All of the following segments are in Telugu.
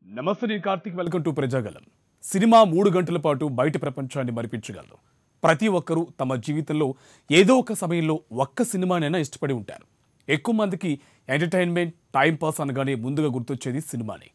నమస్తే నేను Karthik welcome to Prajagalam. Cinema 3 గంటల పాటు బయట ప్రపంచాన్ని మరిపించగలదు. ప్రతి ఒక్కరూ తమ జీవితంలో ఏదో ఒక సమయంలో ఒక్క సినిమానైనా ఇష్టపడి ఉంటారు. ఎక్కువ మందికి ఎంటర్టైన్మెంట్ టైం పాస్ అనగానే ముందుగా గుర్తొచ్చేది సినిమానే.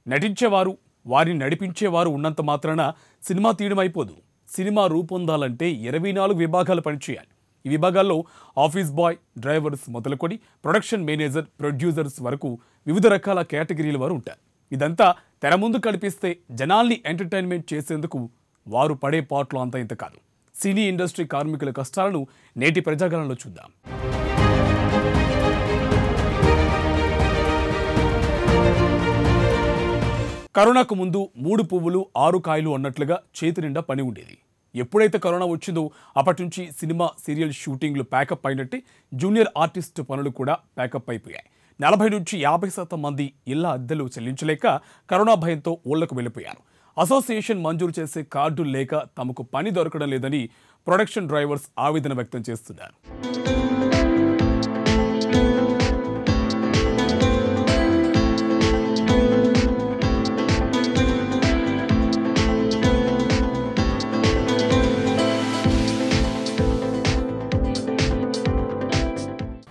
నటించేవారు వారిని నడిపించేవారు ఉన్నంత మాత్రాన సినిమా తీయడం అయిపోదు. సినిమా రూపొందాలంటే 24 విభాగాలు పనిచేయాలి. ఈ విభాగాల్లో ఆఫీస్ బాయ్, డ్రైవర్స్ మొదలుకొని ప్రొడక్షన్ మేనేజర్, ప్రొడ్యూసర్స్ వరకు వివిధ రకాల కేటగిరీల వారు ఉంటారు. ఇదంతా తెర ముందు కనిపిస్తే జనాల్ని ఎంటర్టైన్మెంట్ చేసేందుకు వారు పడే పాటలు అంతా ఇంత కాదు. సినీ ఇండస్ట్రీ కార్మికుల కష్టాలను నేటి ప్రజాగలంలో చూద్దాం. కరోనాకు ముందు 3 పువ్వులు 6 కాయలు అన్నట్లుగా చేతి నిండా పని ఉండేది. ఎప్పుడైతే కరోనా వచ్చిందో అప్పటి నుంచి సినిమా, సీరియల్ షూటింగ్లు ప్యాకప్ అయినట్టే జూనియర్ ఆర్టిస్ట్ పనులు కూడా ప్యాకప్ అయిపోయాయి. 40 నుంచి 50% మంది ఇళ్ల అద్దెలు చెల్లించలేక కరోనా భయంతో ఊళ్లకు వెళ్ళిపోయారు. అసోసియేషన్ మంజూరు చేసే కార్డులు లేక తమకు పని దొరకడం లేదని ప్రొడక్షన్ డ్రైవర్స్ ఆవేదన వ్యక్తం చేస్తున్నారు.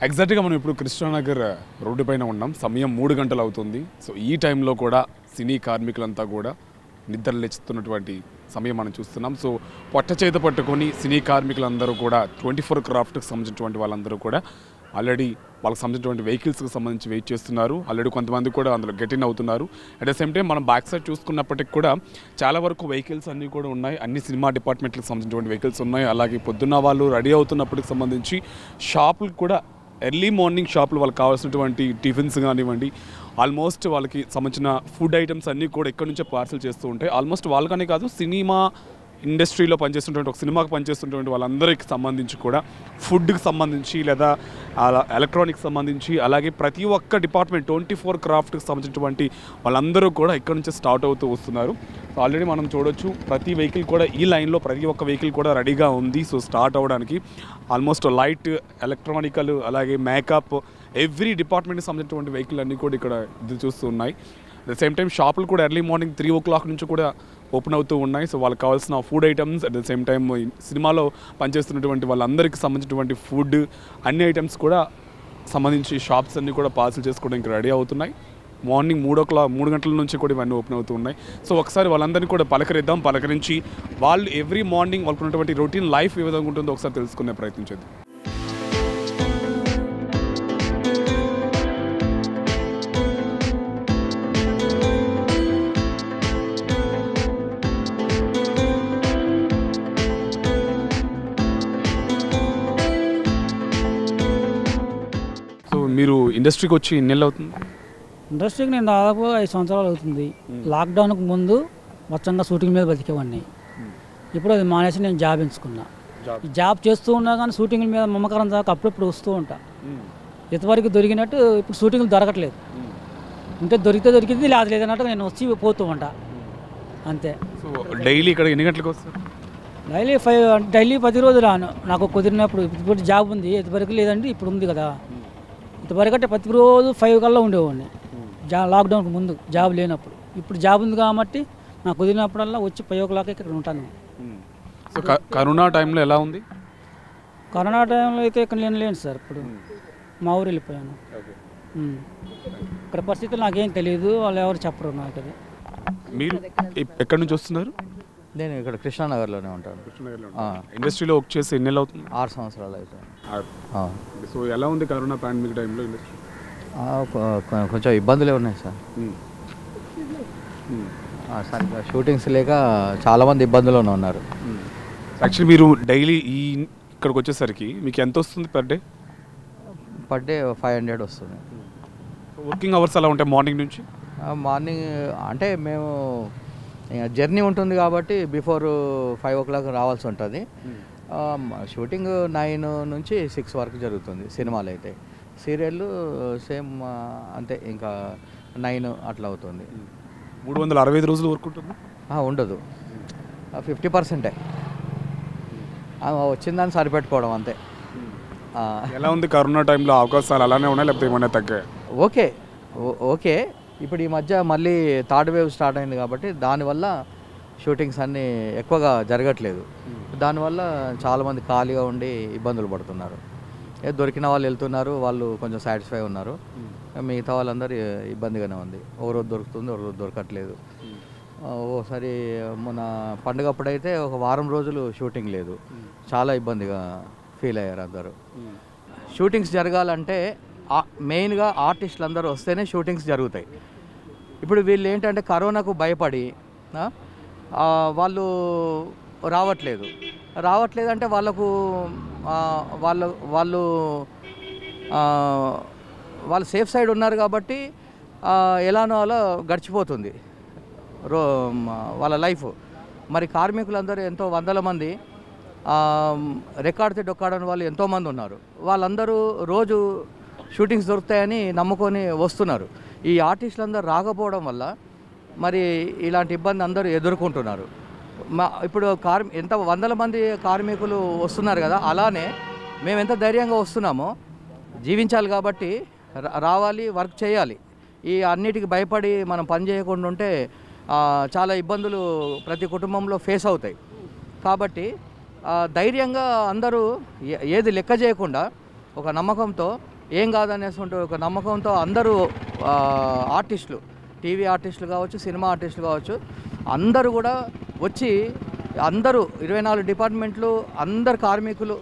ఎగ్జాక్ట్గా మనం ఇప్పుడు కృష్ణానగర్ రోడ్డు పైన ఉన్నాం. సమయం 3 గంటలు అవుతుంది. సో ఈ టైంలో కూడా సినీ కార్మికులంతా కూడా నిద్ర లేచుతున్నటువంటి సమయం మనం చూస్తున్నాం. సో పొట్ట చేత పట్టుకొని సినీ కార్మికులందరూ కూడా 24 క్రాఫ్ట్కి సంబంధించినటువంటి వాళ్ళందరూ కూడా ఆల్రెడీ వాళ్ళకి సంబంధించినటువంటి వెహికల్స్కి సంబంధించి వెయిట్ చేస్తున్నారు. ఆల్రెడీ కొంతమంది కూడా అందులో గెట్ ఇన్ అవుతున్నారు. అట్ ద సేమ్ టైం మనం బ్యాక్ సైడ్ చూసుకున్నప్పటికి కూడా చాలా వరకు వెహికల్స్ అన్నీ కూడా ఉన్నాయి. అన్ని సినిమా డిపార్ట్మెంట్కి సంబంధించినటువంటి వెహికల్స్ ఉన్నాయి. అలాగే పొద్దున్న వాళ్ళు రెడీ అవుతున్నప్పటికి సంబంధించి షాపులు కూడా ఎర్లీ మార్నింగ్ షాపులు వాళ్ళకి కావాల్సినటువంటి టిఫిన్స్ కానివ్వండి, ఆల్మోస్ట్ వాళ్ళకి సంబంధించిన ఫుడ్ ఐటమ్స్ అన్నీ కూడా ఎక్కడి నుంచో పార్సల్ చేస్తూ ఉంటాయి. ఆల్మోస్ట్ వాళ్ళకనే కాదు, సినిమా ఇండస్ట్రీలో పనిచేస్తున్నటువంటి ఒక సినిమాకి పనిచేస్తున్నటువంటి వాళ్ళందరికీ సంబంధించి కూడా ఫుడ్కి సంబంధించి లేదా ఎలక్ట్రానిక్స్ సంబంధించి అలాగే ప్రతి ఒక్క డిపార్ట్మెంట్ 24 క్రాఫ్ట్కి సంబంధించినటువంటి వాళ్ళందరూ కూడా ఇక్కడ నుంచి స్టార్ట్ అవుతూ వస్తున్నారు. సో ఆల్రెడీ మనం చూడొచ్చు ప్రతి వెహికల్ కూడా ఈ లైన్లో ప్రతి ఒక్క వెహికల్ కూడా రెడీగా ఉంది. సో స్టార్ట్ అవ్వడానికి ఆల్మోస్ట్ లైట్, ఎలక్ట్రానికల్, అలాగే మేకప్, ఎవ్రీ డిపార్ట్మెంట్కి సంబంధించినటువంటి వెహికల్ అన్నీ కూడా ఇక్కడ ఎదురు చూస్తూ ఉన్నాయి. అట్ ద సేమ్ టైం షాపులు కూడా ఎర్లీ మార్నింగ్ 3 o'clock నుంచి కూడా ఓపెన్ అవుతూ ఉన్నాయి. సో వాళ్ళకి కావాల్సిన food items, at the same time సినిమాలో పనిచేస్తున్నటువంటి వాళ్ళందరికీ సంబంధించినటువంటి ఫుడ్ అన్ని ఐటమ్స్ కూడా సంబంధించి షాప్స్ అన్నీ కూడా పార్సల్ చేసుకోవడానికి రెడీ అవుతున్నాయి. మార్నింగ్ 3 గంటల నుంచి కూడా ఇవన్నీ ఓపెన్ అవుతూ ఉన్నాయి. సో ఒకసారి వాళ్ళందరినీ కూడా పలకరించి వాళ్ళు ఎవ్రీ మార్నింగ్ వాళ్ళకు ఉన్నటువంటి రొటీన్ లైఫ్ ఏ విధంగా ఉంటుందో ఒకసారి తెలుసుకునే ప్రయత్నం చేద్దాం. మీరు ఇండస్ట్రీకి వచ్చి ఎన్ని నెలలు అవుతుంది? ఇండస్ట్రీకి నేను దాదాపు 5 సంవత్సరాలు అవుతుంది. లాక్డౌన్కి ముందు మొత్తంగా షూటింగ్ మీద బతికేవాడిని. ఇప్పుడు అది మానేసి నేను జాబ్ ఎంచుకున్నా. ఈ జాబ్ చేస్తూ ఉన్నా కానీ షూటింగ్ల మీద మమకారం దాకా అప్పుడప్పుడు వస్తూ ఉంటా. ఇంతవరకు దొరికినట్టు ఇప్పుడు షూటింగ్లు దొరకట్లేదు. ఇంకా దొరికింది లేదన్నట్టు నేను వచ్చి పోతూ ఉంటా అంతే. సో డైలీ ఇక్కడ ఎన్ని గంటలకు వస్తారు? డైలీ 10 రోజులు రాను, నాకు కుదిరినప్పుడు. ఇప్పుడు జాబ్ ఉంది, ఇంతవరకు లేదంటే ఇప్పుడు ఉంది కదా. ఇంతవరకు అంటే ప్రతి రోజు 5 కల్లా ఉండేవాడిని లాక్డౌన్కి ముందు, జాబ్ లేనప్పుడు. ఇప్పుడు జాబ్ ఉంది కాబట్టి నాకు కుదిరినప్పుడల్లా వచ్చి 5 o'clock ఇక్కడ ఉంటాను. సో కరోనా టైంలో ఎలా ఉంది? కరోనా టైంలో అయితే ఇక్కడ లేను సార్. ఇప్పుడు మా ఊరు వెళ్ళిపోయాను. ఇక్కడ పరిస్థితులు నాకేం తెలియదు, వాళ్ళు ఎవరు చెప్పరు నాకు. అది మీరు ఎక్కడి నుంచి వస్తున్నారు? నేను ఇక్కడ కృష్ణానగర్లోనే ఉంటాను. ఇండస్ట్రీలో వర్క్ చేసి ఎన్ని నెలలు అవుతుంది? 6 సంవత్సరాలు అవుతుంది. సో ఎలా ఉంది కరోనా పాండమిక్ టైంలో ఇండస్ట్రీ? కొంచెం ఇబ్బందులే ఉన్నాయి సార్. సరిగ్గా షూటింగ్స్ లేక చాలామంది ఇబ్బందుల్లోనే ఉన్నారు. యాక్చువల్లీ మీరు డైలీ ఇక్కడికి వచ్చేసరికి మీకు ఎంత వస్తుంది పర్ డే? 500 వస్తుంది. వర్కింగ్ అవర్స్ ఎలా ఉంటాయి మార్నింగ్ నుంచి? మార్నింగ్ అంటే మేము జర్నీ ఉంటుంది కాబట్టి బిఫోర్ 5 o'clock రావాల్సి ఉంటుంది. షూటింగ్ 9 నుంచి 6 వరకు జరుగుతుంది సినిమాలు అయితే. సీరియల్ సేమ్ అంతే, ఇంకా 9 అట్లా అవుతుంది. 365 రోజులు వర్క్ ఉంటుంది? ఉండదు, 50%. వచ్చిందని సరిపెట్టుకోవడం అంతే. ఎలా ఉంది కరోనా టైంలో అవకాశాలు అలానే ఉన్నాయి లేకపోతే ఏమైనా తగ్గాయి? ఓకే ఓకే ఇప్పుడు ఈ మధ్య మళ్ళీ థర్డ్ వేవ్ స్టార్ట్ అయింది కాబట్టి దానివల్ల షూటింగ్స్ అన్నీ ఎక్కువగా జరగట్లేదు. దానివల్ల చాలామంది ఖాళీగా ఉండి ఇబ్బందులు పడుతున్నారు. దొరికిన వాళ్ళు వెళ్తున్నారు, వాళ్ళు కొంచెం సాటిస్ఫై ఉన్నారు. మిగతా వాళ్ళందరూ ఇబ్బందిగానే ఉంది. ఒక రోజు దొరుకుతుంది, ఒక రోజు దొరకట్లేదు. ఓసారి మొన్న పండుగ అప్పుడైతే ఒక వారం రోజులు షూటింగ్ లేదు. చాలా ఇబ్బందిగా ఫీల్ అయ్యారు అందరూ. షూటింగ్స్ జరగాలంటే మెయిన్గా ఆర్టిస్టులు అందరూ వస్తేనే షూటింగ్స్ జరుగుతాయి. ఇప్పుడు వీళ్ళు ఏంటంటే కరోనాకు భయపడి వాళ్ళు రావట్లేదు అంటే వాళ్ళకు వాళ్ళు సేఫ్ సైడ్ ఉన్నారు కాబట్టి ఎలానో అలా గడిచిపోతుంది వాళ్ళ లైఫ్. మరి కార్మికులందరూ ఎంతో వందల మంది రెక్కాడితే డొక్కాడని వాళ్ళు ఎంతోమంది ఉన్నారు. వాళ్ళందరూ రోజు షూటింగ్స్ దొరుకుతాయని నమ్ముకొని వస్తున్నారు. ఈ ఆర్టిస్టులందరూ రాకపోవడం వల్ల మరి ఇలాంటి ఇబ్బంది అందరూ ఎదుర్కొంటున్నారు. ఇప్పుడు ఎంత వందల మంది కార్మికులు వస్తున్నారు కదా, అలానే మేము ఎంత ధైర్యంగా వస్తున్నామో జీవించాలి కాబట్టి రావాలి, వర్క్ చేయాలి. ఈ అన్నిటికి భయపడి మనం పని చేయకుండా ఉంటే చాలా ఇబ్బందులు ప్రతి కుటుంబంలో ఫేస్ అవుతాయి. కాబట్టి ధైర్యంగా అందరూ ఏది లెక్క చేయకుండా ఒక నమ్మకంతో ఏం కాదనేసి ఉంటే ఒక నమ్మకంతో అందరూ ఆర్టిస్టులు, టీవీ ఆర్టిస్టులు కావచ్చు, సినిమా ఆర్టిస్టులు కావచ్చు, అందరూ కూడా వచ్చి అందరూ 24 డిపార్ట్మెంట్లు, అందరు కార్మికులు,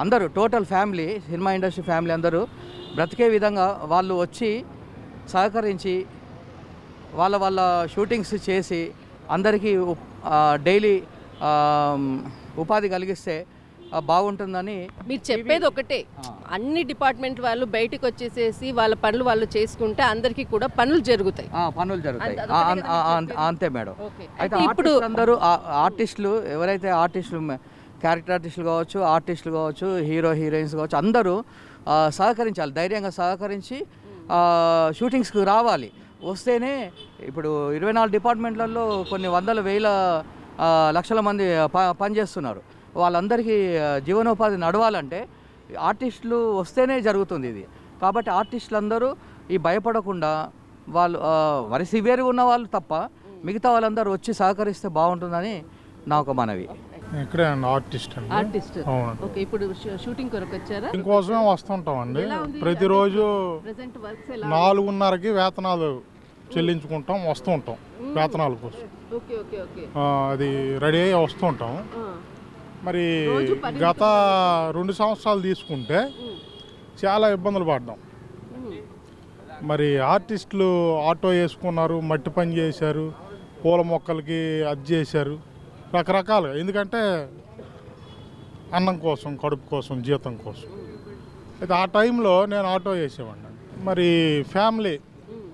అందరూ total family, cinema industry family అందరూ బ్రతికే విధంగా వాళ్ళు వచ్చి సహకరించి వాళ్ళ షూటింగ్స్ చేసి అందరికీ డైలీ ఉపాధి కలిగిస్తే బాగుంటుందని. మీరు చెప్పేది ఒకటే, అన్ని డిపార్ట్మెంట్ వాళ్ళు బయటకు వచ్చేసేసి వాళ్ళ పనులు వాళ్ళు చేసుకుంటే అందరికీ కూడా పనులు జరుగుతాయి. అంతే మేడం. అయితే ఇప్పుడు అందరూ ఆర్టిస్టులు, ఎవరైతే ఆర్టిస్టులు, క్యారెక్టర్ ఆర్టిస్టులు కావచ్చు, హీరో హీరోయిన్స్ కావచ్చు, అందరూ సహకరించాలి. ధైర్యంగా సహకరించి షూటింగ్స్కి రావాలి. వస్తేనే ఇప్పుడు 24 డిపార్ట్మెంట్లలో కొన్ని వందల వేల లక్షల మంది పనిచేస్తున్నారు. వాళ్ళందరికీ జీవనోపాధి నడవాలంటే ఆర్టిస్టులు వస్తేనే జరుగుతుంది ఇది. కాబట్టి ఆర్టిస్టులు అందరూ ఈ భయపడకుండా వాళ్ళు మరి సివియర్గా ఉన్న వాళ్ళు తప్ప మిగతా వాళ్ళందరూ వచ్చి సహకరిస్తే బాగుంటుందని నా ఒక మనవి. ఇక్కడే ఆర్టిస్ట్ ఓకే. ఇప్పుడు షూటింగ్ కొరకు వచ్చారా? ఇంకోసమే వస్తుంటామండి. ప్రతిరోజు 4:30కి వేతనాలు చెల్లించుకుంటాం, వస్తూ ఉంటాం వేతనాల కోసం. అది రెడీ అయ్యి వస్తూ ఉంటాం. మరి గత 2 సంవత్సరాలు తీసుకుంటే చాలా ఇబ్బందులు పడ్డాం. మరి ఆర్టిస్టులు ఆటో వేసుకున్నారు, మట్టి పని చేశారు, పూల మొక్కలకి అది చేశారు, రకరకాలుగా. ఎందుకంటే అన్నం కోసం, కడుపు కోసం, జీతం కోసం. అయితే ఆ టైంలో నేను ఆటో వేసేవాడిని. మరి ఫ్యామిలీ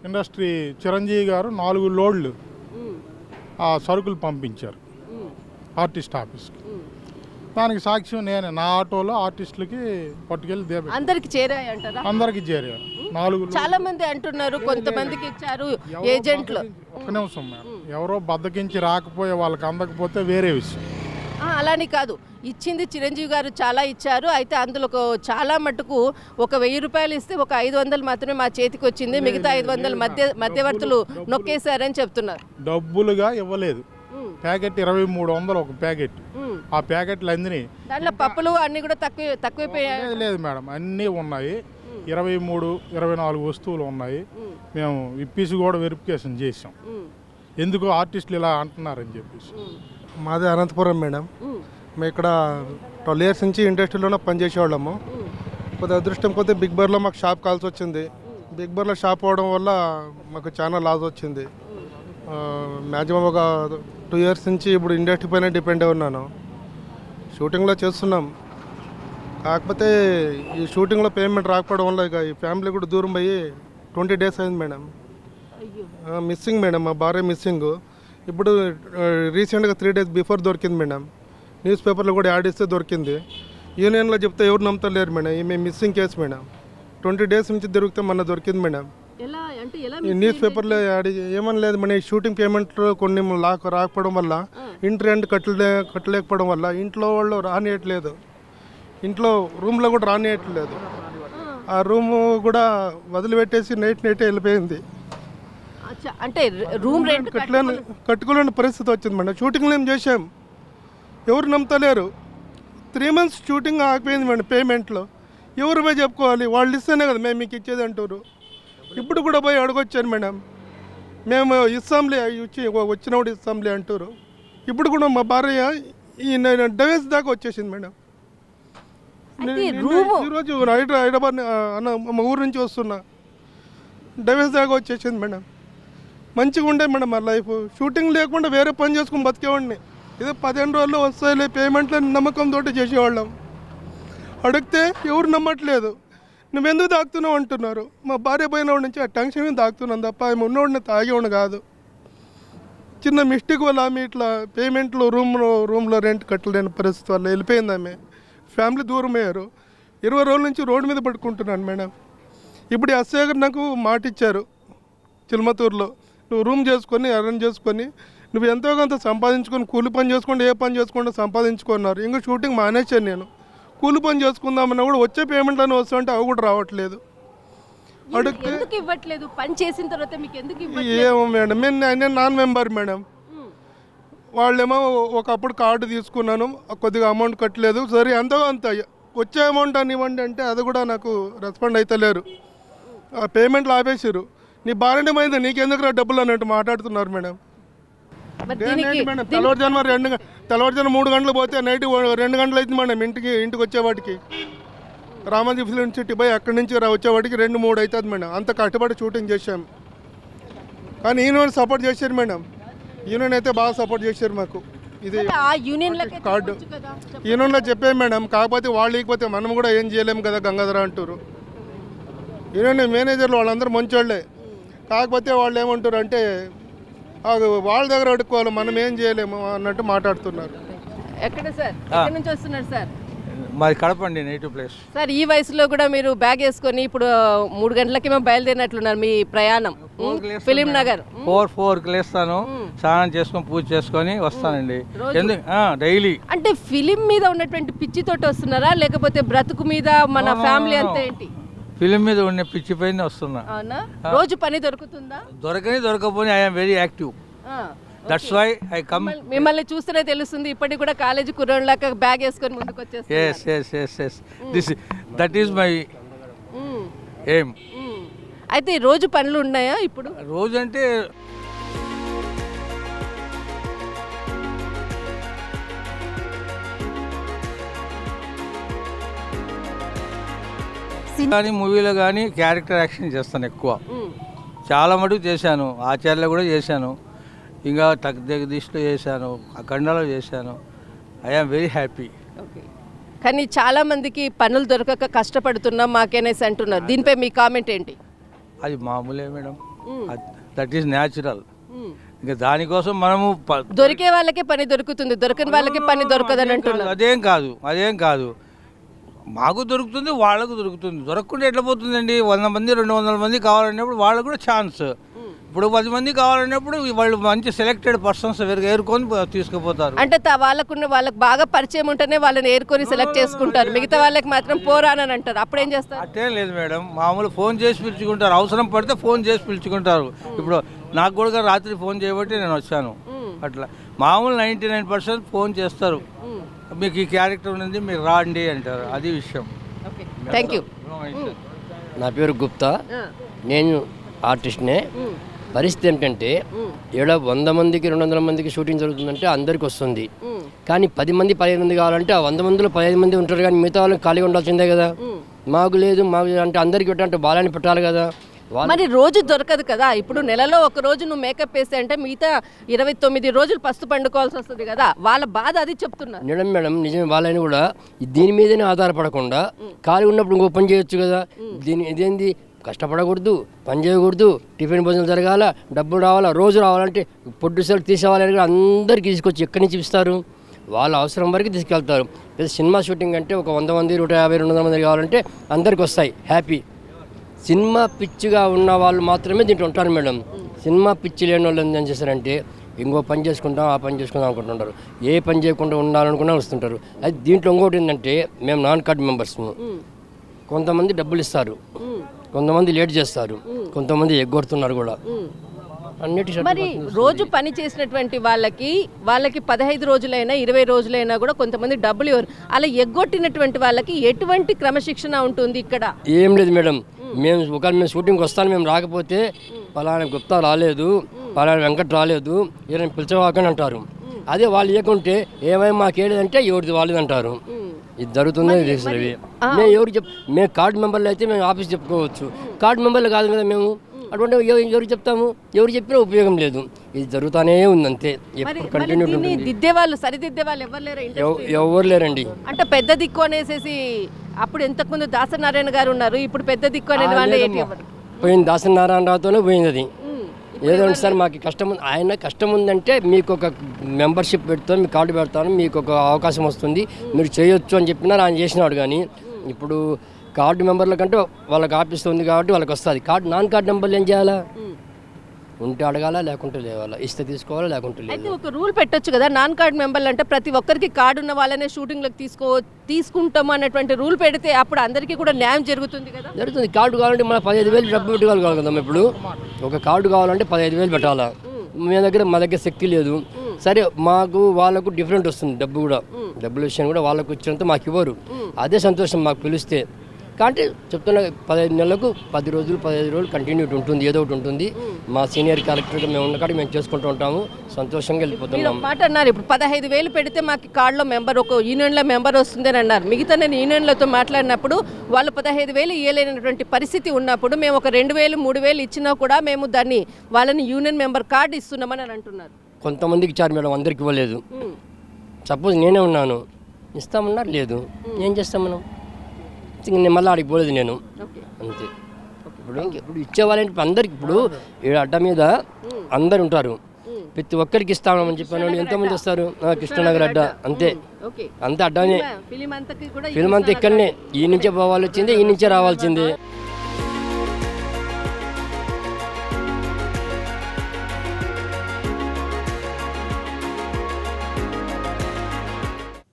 ఇండస్ట్రీ చిరంజీవి గారు 4 లోడ్లు ఆ సరుకులు పంపించారు ఆర్టిస్ట్ ఆఫీస్కి. దానికి సాక్ష్యం నేనే. నా ఆటోలో ఆర్టిస్టులకి పట్టుకెళ్ళి అందరికి చేరాయంటారా? అందరికి చేరారు. 4 చాలా మంది అంటున్నారు, కొంతమందికి ఇచ్చారు ఏజెంట్లు. ఒక్క నిమిషం మేడం, ఎవరో బద్దకించి రాకపోయే వాళ్ళకి అందకపోతే వేరే విషయం. అలాని కాదు, ఇచ్చింది చిరంజీవి గారు చాలా ఇచ్చారు. అయితే అందులో చాలా మటుకు ఒక 1000 రూపాయలు ఇస్తే ఒక 500 మాత్రమే మా చేతికి వచ్చింది, మిగతా 500 మధ్యవర్తులు నొక్కేశారని చెప్తున్నారు. డబ్బులుగా ఇవ్వలేదు. ప్యాకెట్ 2300 ఒక ప్యాకెట్. ఆ ప్యాకెట్లు అందినాయి. దాంట్లో పప్పులు అన్ని కూడా తక్కువైపోయాయి. లేదు మేడం, అన్నీ ఉన్నాయి. 23, 24 వస్తువులు ఉన్నాయి. మేము ఇప్పేసి కూడా వెరిఫికేషన్ చేసాం, ఎందుకు ఆర్టిస్టులు ఇలా అంటున్నారని చెప్పేసి. మాది అనంతపురం మేడం. మేము ఇక్కడ 12 ఇయర్స్ నుంచి ఇండస్ట్రీలోనే పనిచేసేవాళ్ళము. కొద్ది అదృష్టం కొద్ది బిగ్ బార్లో మాకు షాప్ కాల్సి వచ్చింది. బిగ్ బార్లో షాప్ అవడం వల్ల మాకు చాలా లాస్ వచ్చింది. మ్యాక్సిమం ఒక 2 ఇయర్స్ నుంచి ఇప్పుడు ఇండస్ట్రీ పైన డిపెండ్ అయి ఉన్నాను. షూటింగ్లో చేస్తున్నాం, కాకపోతే ఈ షూటింగ్లో పేమెంట్ రాకపోవడం వల్ల ఇక ఈ ఫ్యామిలీ కూడా దూరం పోయి 20 డేస్ అయింది మేడం. మిస్సింగ్ మేడం, మా భార్య మిస్సింగ్. ఇప్పుడు రీసెంట్గా 3 డేస్ బిఫోర్ దొరికింది మేడం. న్యూస్ పేపర్లో కూడా యాడ్ ఇస్తే దొరికింది. యూనియన్లో చెప్తే ఎవరు నమ్ముతలేరు మేడం. ఈమె మిస్సింగ్ కేసు మేడం. 20 డేస్ నుంచి దొరికితే మొన్న దొరికింది మేడం. ఈ న్యూస్ పేపర్లో యాడ్ ఏమని లేదు మన షూటింగ్ పేమెంట్లు కొన్ని రాకపోవడం వల్ల, ఇంటి రెంట్ కట్టలేకపోవడం వల్ల ఇంట్లో వాళ్ళు రానియట్లేదు. ఇంట్లో రూమ్లో కూడా రానియట్లేదు. ఆ రూము కూడా వదిలిపెట్టేసి నైట్ వెళ్ళిపోయింది. అంటే రూమ్ రెంట్ కట్టుకోలేని పరిస్థితి వచ్చింది మేడం. షూటింగ్లు ఏం చేసాం, ఎవరు నమ్ముతలేరు. 3 months షూటింగ్ ఆగిపోయింది మేడం. పేమెంట్లో ఎవరు పోయి చెప్పుకోవాలి? వాళ్ళు ఇస్తేనే కదా మేము మీకు ఇచ్చేది అంటారు. ఇప్పుడు కూడా పోయి అడగొచ్చాను మేడం, మేము ఇస్తాంలే వచ్చినప్పుడు ఇస్తాంలే అంటారు. ఇప్పుడు కూడా మా భార్య ఈ డైవర్స్ దాకా వచ్చేసింది మేడం. ఈరోజు హైదరాబాద్ మా ఊరు నుంచి వస్తున్నా, డైవర్స్ దాకా వచ్చేసింది మేడం. మంచిగా ఉండే మేడం మా లైఫ్. షూటింగ్ లేకుండా వేరే పని చేసుకుని బతికేవాడిని. ఇదే 15 రోజుల్లో వస్తాయిలే పేమెంట్లో నమ్మకంతో చేసేవాళ్ళం. అడిగితే ఎవరు నమ్మట్లేదు. నువ్వెందుకు తాగుతున్నావు అంటున్నారు. మా భార్య పోయినవాడి నుంచి ఆ టెన్షన్ మీద తాగుతున్నాను తప్ప ఆమె ఉన్నవాడిని తాగేవాడు కాదు. చిన్న మిస్టేక్ వల్ల ఆమె ఇట్లా పేమెంట్లో రూమ్లో రెంట్ కట్టలేని పరిస్థితి వల్ల వెళ్ళిపోయింది ఆమె. ఫ్యామిలీ దూరం అయ్యారు. 20 రోజుల నుంచి రోడ్డు మీద పడుకుంటున్నాను మేడం. ఇప్పుడు ఎస్ఐ గారు నాకు మాట ఇచ్చారు చిల్మతూరులో, నువ్వు రూమ్ చేసుకొని అరేంజ్ చేసుకొని నువ్వు ఎంతో కొంత సంపాదించుకొని కూలి పని చేసుకోండి, ఏ పని చేసుకోండి సంపాదించుకున్నారు. ఇంకా షూటింగ్ మానేశాను నేను. కూలి పని చేసుకుందామన్నా కూడా వచ్చే పేమెంట్లను వస్తుంటే అవి కూడా రావట్లేదు. అడిగితే ఇవ్వట్లేదు. పని చేసిన తర్వాత మీకు ఎందుకు ఏమో మేడం, నేను నాన్ మెంబర్ మేడం. వాళ్ళేమో ఒకప్పుడు కార్డు తీసుకున్నాను, కొద్దిగా అమౌంట్ కట్టలేదు. సరే ఎంతో అంత వచ్చే అమౌంట్ అని ఇవ్వండి అంటే అది కూడా నాకు రెస్పాండ్ అయితే లేరు. ఆ పేమెంట్లు ఆపేసారు. నీ భార్యనే పోయింది నీకెందుకు డబ్బులు అన్నట్టు మాట్లాడుతున్నారు మేడం. మేడం తెల్లవారుజాము 3 గంటలు పోతే నైట్ 2 గంటలు అవుతుంది మేడం ఇంటికి వచ్చేవాటికి. రామోజీ ఫిలిం సిటీ పోయి అక్కడి నుంచి వచ్చేవాటికి 2-3 అవుతుంది మేడం. అంత కష్టపడి షూటింగ్ చేశాం. కానీ యూనియన్ సపోర్ట్ చేశారు మేడం. యూనియన్ అయితే బాగా సపోర్ట్ చేశారు మాకు. ఇది కార్డు యూనియన్లో చెప్పాం మేడం. కాకపోతే వాళ్ళు ఇకపోతే మనం కూడా ఏం చేయలేము కదా గంగాధర అంటారు. యూనియన్ మేనేజర్లు వాళ్ళందరూ మంచోళ్ళే. కాకపోతే వాళ్ళు ఏమంటారు అంటే వాళ్ళ దగ్గర అడుక్కోవాలి, మనం ఏం చేయలేము అన్నట్టు మాట్లాడుతున్నారు. ఎక్కడ సార్, ఎక్కడి నుంచి వస్తున్నారు సార్? మాది కడప అండి, నేటివ్ ప్లేస్. సార్ ఈ వయసులో కూడా మీరు బ్యాగ్ వేసుకొని ఇప్పుడు 3 గంటలకి మేము బయలుదేరినట్లున్నారు మీ ప్రయాణం. ఫిలిం నగర్ 4కి లేస్తాను, స్నానం చేసుకొని పూజ చేసుకొని వస్తానండి. డైలీ. అంటే ఫిలిం మీద ఉన్నటువంటి పిచ్చితోటి వస్తున్నారా లేకపోతే బ్రతుకు మీద మన ఫ్యామిలీ అంతా ఏంటి? ఫిలిం మీద ఉన్న పిచ్చి పైన వస్తున్నా. అవునా? రోజు పని దొరుకుతుందా? దొరకపోయి I'm very active. That's why I come. మిమ్మల్ని చూస్తేనే తెలుస్తుంది ఇప్పటికి కూడా కాలేజీ కుర్రోళ్ళక బ్యాగ్ వేసుకొని ముందుకు వచ్చేస్తారు. That is my aim. అయితే రోజు పనులు ఉన్నాయా ఇప్పుడు? రోజు అంటే కానీ మూవీలో కానీ క్యారెక్టర్ యాక్షన్ చేస్తాను ఎక్కువ. చాలా మటుకు చేశాను, ఆచార్యలో కూడా చేశాను, ఇంకా జగదీష్లో చేశాను, అఖండలో చేశాను. I'm very happy. కానీ చాలా మందికి పనులు దొరకక కష్టపడుతున్నాం మాకేనేసి అంటున్నారు. దీనిపై మీ కామెంట్ ఏంటి? అది మామూలే మేడం, దట్ ఈస్ న్యాచురల్. ఇంకా దానికోసం మనము దొరికే వాళ్ళకే పని దొరుకుతుంది, దొరకని వాళ్ళకి పని దొరకదని అంటున్నారు. అదేం కాదు. మాకు దొరుకుతుంది, వాళ్ళకు దొరుకుతుంది. దొరకకుండా ఎట్లా పోతుందండి? 100 మంది 200 మంది కావాలన్నప్పుడు వాళ్ళకు కూడా ఛాన్స్. ఇప్పుడు 10 మంది కావాలన్నప్పుడు వాళ్ళు మంచి సెలెక్టెడ్ పర్సన్స్ ఏరుకొని తీసుకుపోతారు. అంటే వాళ్ళకు బాగా పరిచయం ఉంటేనే వాళ్ళని ఏరుకొని సెలెక్ట్ చేసుకుంటారు, మిగతా వాళ్ళకి మాత్రం పోరానని అంటారు. అప్పుడేం చేస్తారు? అట్టేం లేదు మేడం, మామూలు ఫోన్ చేసి పిలుచుకుంటారు. అవసరం పడితే ఫోన్ చేసి పిలుచుకుంటారు. ఇప్పుడు నాకు కూడా రాత్రి ఫోన్ చేయబట్టి నేను వచ్చాను. అట్లా మామూలు 99% ఫోన్ చేస్తారు, మీకు ఈ క్యారెక్టర్ ఉంది మీరు రాండి అంటారు. అది విషయం. Thank you. నా పేరు గుప్తా, నేను ఆర్టిస్ట్నే. పరిస్థితి ఏంటంటే 100 మందికి 200 మందికి షూటింగ్ జరుగుతుందంటే అందరికి వస్తుంది. కానీ 10 మంది 15 మంది కావాలంటే ఆ 100 మందిలో 15 మంది ఉంటారు, కానీ మిగతా వాళ్ళకి ఖాళీగా ఉండాల్సిందే కదా. మాకు లేదు అంటే అందరికి పెట్టాలంటే బాలని పెట్టాలి కదా. మరి రోజు దొరకదు కదా. ఇప్పుడు నెలలో ఒక రోజు నువ్వు మేకప్ వేస్తే అంటే మిగతా 29 రోజులు పస్తు పండుకోవాల్సి వస్తుంది కదా. వాళ్ళ బాధ అది చెప్తున్నారు. మేడం నిజమే. వాళ్ళని కూడా దీని మీదనే ఆధారపడకుండా ఖాళీ ఉన్నప్పుడు ఇంకో పని చేయొచ్చు కదా. ఇదేంది కష్టపడకూడదు, పని చేయకూడదు, టిఫిన్ భోజనం జరగాల, డబ్బులు రావాలా, రోజు రావాలంటే ప్రొడ్యూసర్ తీసేవాలని కూడా అందరికి తీసుకొచ్చి ఎక్కడి నుంచి ఇస్తారు? వాళ్ళ అవసరం వరకు తీసుకెళ్తారు. సినిమా షూటింగ్ అంటే ఒక 100 మంది 150 200 మంది కావాలంటే అందరికి వస్తాయి, హ్యాపీ. సినిమా పిచ్చిగా ఉన్న వాళ్ళు మాత్రమే దీంట్లో ఉంటారు మేడం. సినిమా పిచ్చి లేని వాళ్ళు ఏం చేస్తారంటే ఇంకో పని చేసుకుంటాం, ఆ పని చేసుకుందాం అనుకుంటుంటారు. ఏ పని చేయకుండా ఉండాలనుకున్నా వస్తుంటారు. అయితే దీంట్లో ఇంకోటి ఏంటంటే మేము నాన్ కార్డ్ మెంబర్స్. కొంతమంది డబ్బులు ఇస్తారు, కొంతమంది లేట్ చేస్తారు, కొంతమంది ఎగ్గొడుతున్నారు కూడా. అన్నిటి మరి రోజు పని చేసినటువంటి వాళ్ళకి 15 రోజులైనా 20 రోజులైనా కూడా కొంతమంది డబ్బులు ఇవ్వరు. అలా ఎగ్గొట్టినటువంటి వాళ్ళకి ఎటువంటి క్రమశిక్షణ ఉంటుంది ఇక్కడ? ఏం లేదు మేడం, మేము షూటింగ్కి వస్తాను, మేము రాకపోతే పలానా గుప్తా రాలేదు, పలానా వెంకట్ రాలేదు, ఏదైనా పిలిచవాకని అంటారు. అదే వాళ్ళు ఇవ్వకుంటే ఏమైనా మాకేలేదంటే ఎవరిది వాళ్ళది అంటారు. ఇది జరుగుతుందని తెలుసు. మేము మేము కార్డు మెంబర్లు అయితే మేము ఆఫీస్ చెప్పుకోవచ్చు, కార్డు మెంబర్లు కాదు కదా మేము. అటువంటి ఎవరు చెప్తాము, ఎవరు చెప్పినా ఉపయోగం లేదు. ఇది జరుగుతూనే ఉంది అంతే, ఎప్పుడు కంటిన్యూ ఉంటుంది. దిద్దేవాళ్ళు సరిదిద్దేవాళ్ళు ఎవరు లేరండి. అంటే పెద్ద దిక్కు అనేసి అప్పుడు ఇంతకుముందు దాసనారాయణ గారు ఉన్నారు, ఇప్పుడు పెద్ద దిక్కు అనే వాళ్ళు పోయింది. దాసనారాయణరావుతోనే పోయింది అది. ఏదో సార్ మాకు కష్టం ఉంది, ఆయన కష్టం ఉందంటే మీకు ఒక మెంబర్షిప్ పెడతాను, మీకు కార్డు పెడతాను, మీకు ఒక అవకాశం వస్తుంది, మీరు చేయొచ్చు అని చెప్పినారు, ఆయన చేసినాడు. కానీ ఇప్పుడు కార్డు మెంబర్ల కంటే వాళ్ళకి ఆఫీస్ ఉంది కాబట్టి వాళ్ళకి వస్తుంది. నాన్ కార్డు మెంబర్లు ఏం చేయాలా? ఉంటే అడగాల, లేకుంటే లేవాలా, ఇస్తే తీసుకోవాలా, లేకుంటే లేదు. అయితే ఒక రూల్ పెట్టొచ్చు కదా, నాన్ కార్డ్ మెంబర్లు అంటే ప్రతి ఒక్కరికి కార్డు ఉన్న వాళ్ళనే షూటింగ్లకు తీసుకుంటాము అన్నటువంటి రూల్ పెడితే అప్పుడు అందరికీ కూడా న్యాయం జరుగుతుంది కదా. జరుగుతుంది. కార్డు కావాలంటే మన 15,000 డబ్బు పెట్టుకోవాలి కదా. ఇప్పుడు ఒక కార్డు కావాలంటే 15,000 పెట్టాలా. మా దగ్గర శక్తి లేదు. సరే, మాకు వాళ్ళకు డిఫరెంట్ వస్తుంది డబ్బు కూడా, డబ్బుల విషయం కూడా వాళ్ళకు వచ్చినంత మాకు ఇవ్వరు. అదే సంతోషం మాకు పిలిస్తే. కాబట్టి చెప్తున్నా 15 నెలలకు 10 రోజులు 15 రోజులు కంటిన్యూటీ ఉంటుంది, ఏదో ఒకటి ఉంటుంది. మా సీనియర్ కలెక్టర్గా మేము ఉన్న కాడ మేము చేసుకుంటూ ఉంటాము, సంతోషంగా వెళ్ళిపోతున్నాం. మాట అన్నారు, ఇప్పుడు 15,000 పెడితే మాకు కార్డులో మెంబర్, ఒక యూనియన్లో మెంబర్ వస్తుందని అన్నారు. మిగతా నేను యూనియన్లతో మాట్లాడినప్పుడు వాళ్ళు 15,000 ఇవ్వలేనటువంటి పరిస్థితి ఉన్నప్పుడు మేము ఒక 2,000 3,000 ఇచ్చినా కూడా మేము దాన్ని వాళ్ళని యూనియన్ మెంబర్ కార్డు ఇస్తున్నామని అని అంటున్నారు. కొంతమందికి ఇచ్చారు మేడం, అందరికి ఇవ్వలేదు. సపోజ్ నేనే ఉన్నాను, ఇస్తామన్నారు, లేదు, ఏం చేస్తాం మనం? నేను మళ్ళీ ఆడికి పోలేదు నేను, అంతే. ఇప్పుడు ఇచ్చేవాళ్ళంటే అందరికి, ఇప్పుడు అడ్డ మీద అందరు ఉంటారు, ప్రతి ఒక్కరికి ఇస్తామని చెప్పాను. ఎంతమంది వస్తారు? కృష్ణనగర్ అడ్డ, అంతే, అంతే అడ్డానే. ఫిల్మ్ అంతా ఇక్కడనే, ఈ నుంచే పోవాలి వచ్చింది, ఈ నుంచే రావాల్సిందే.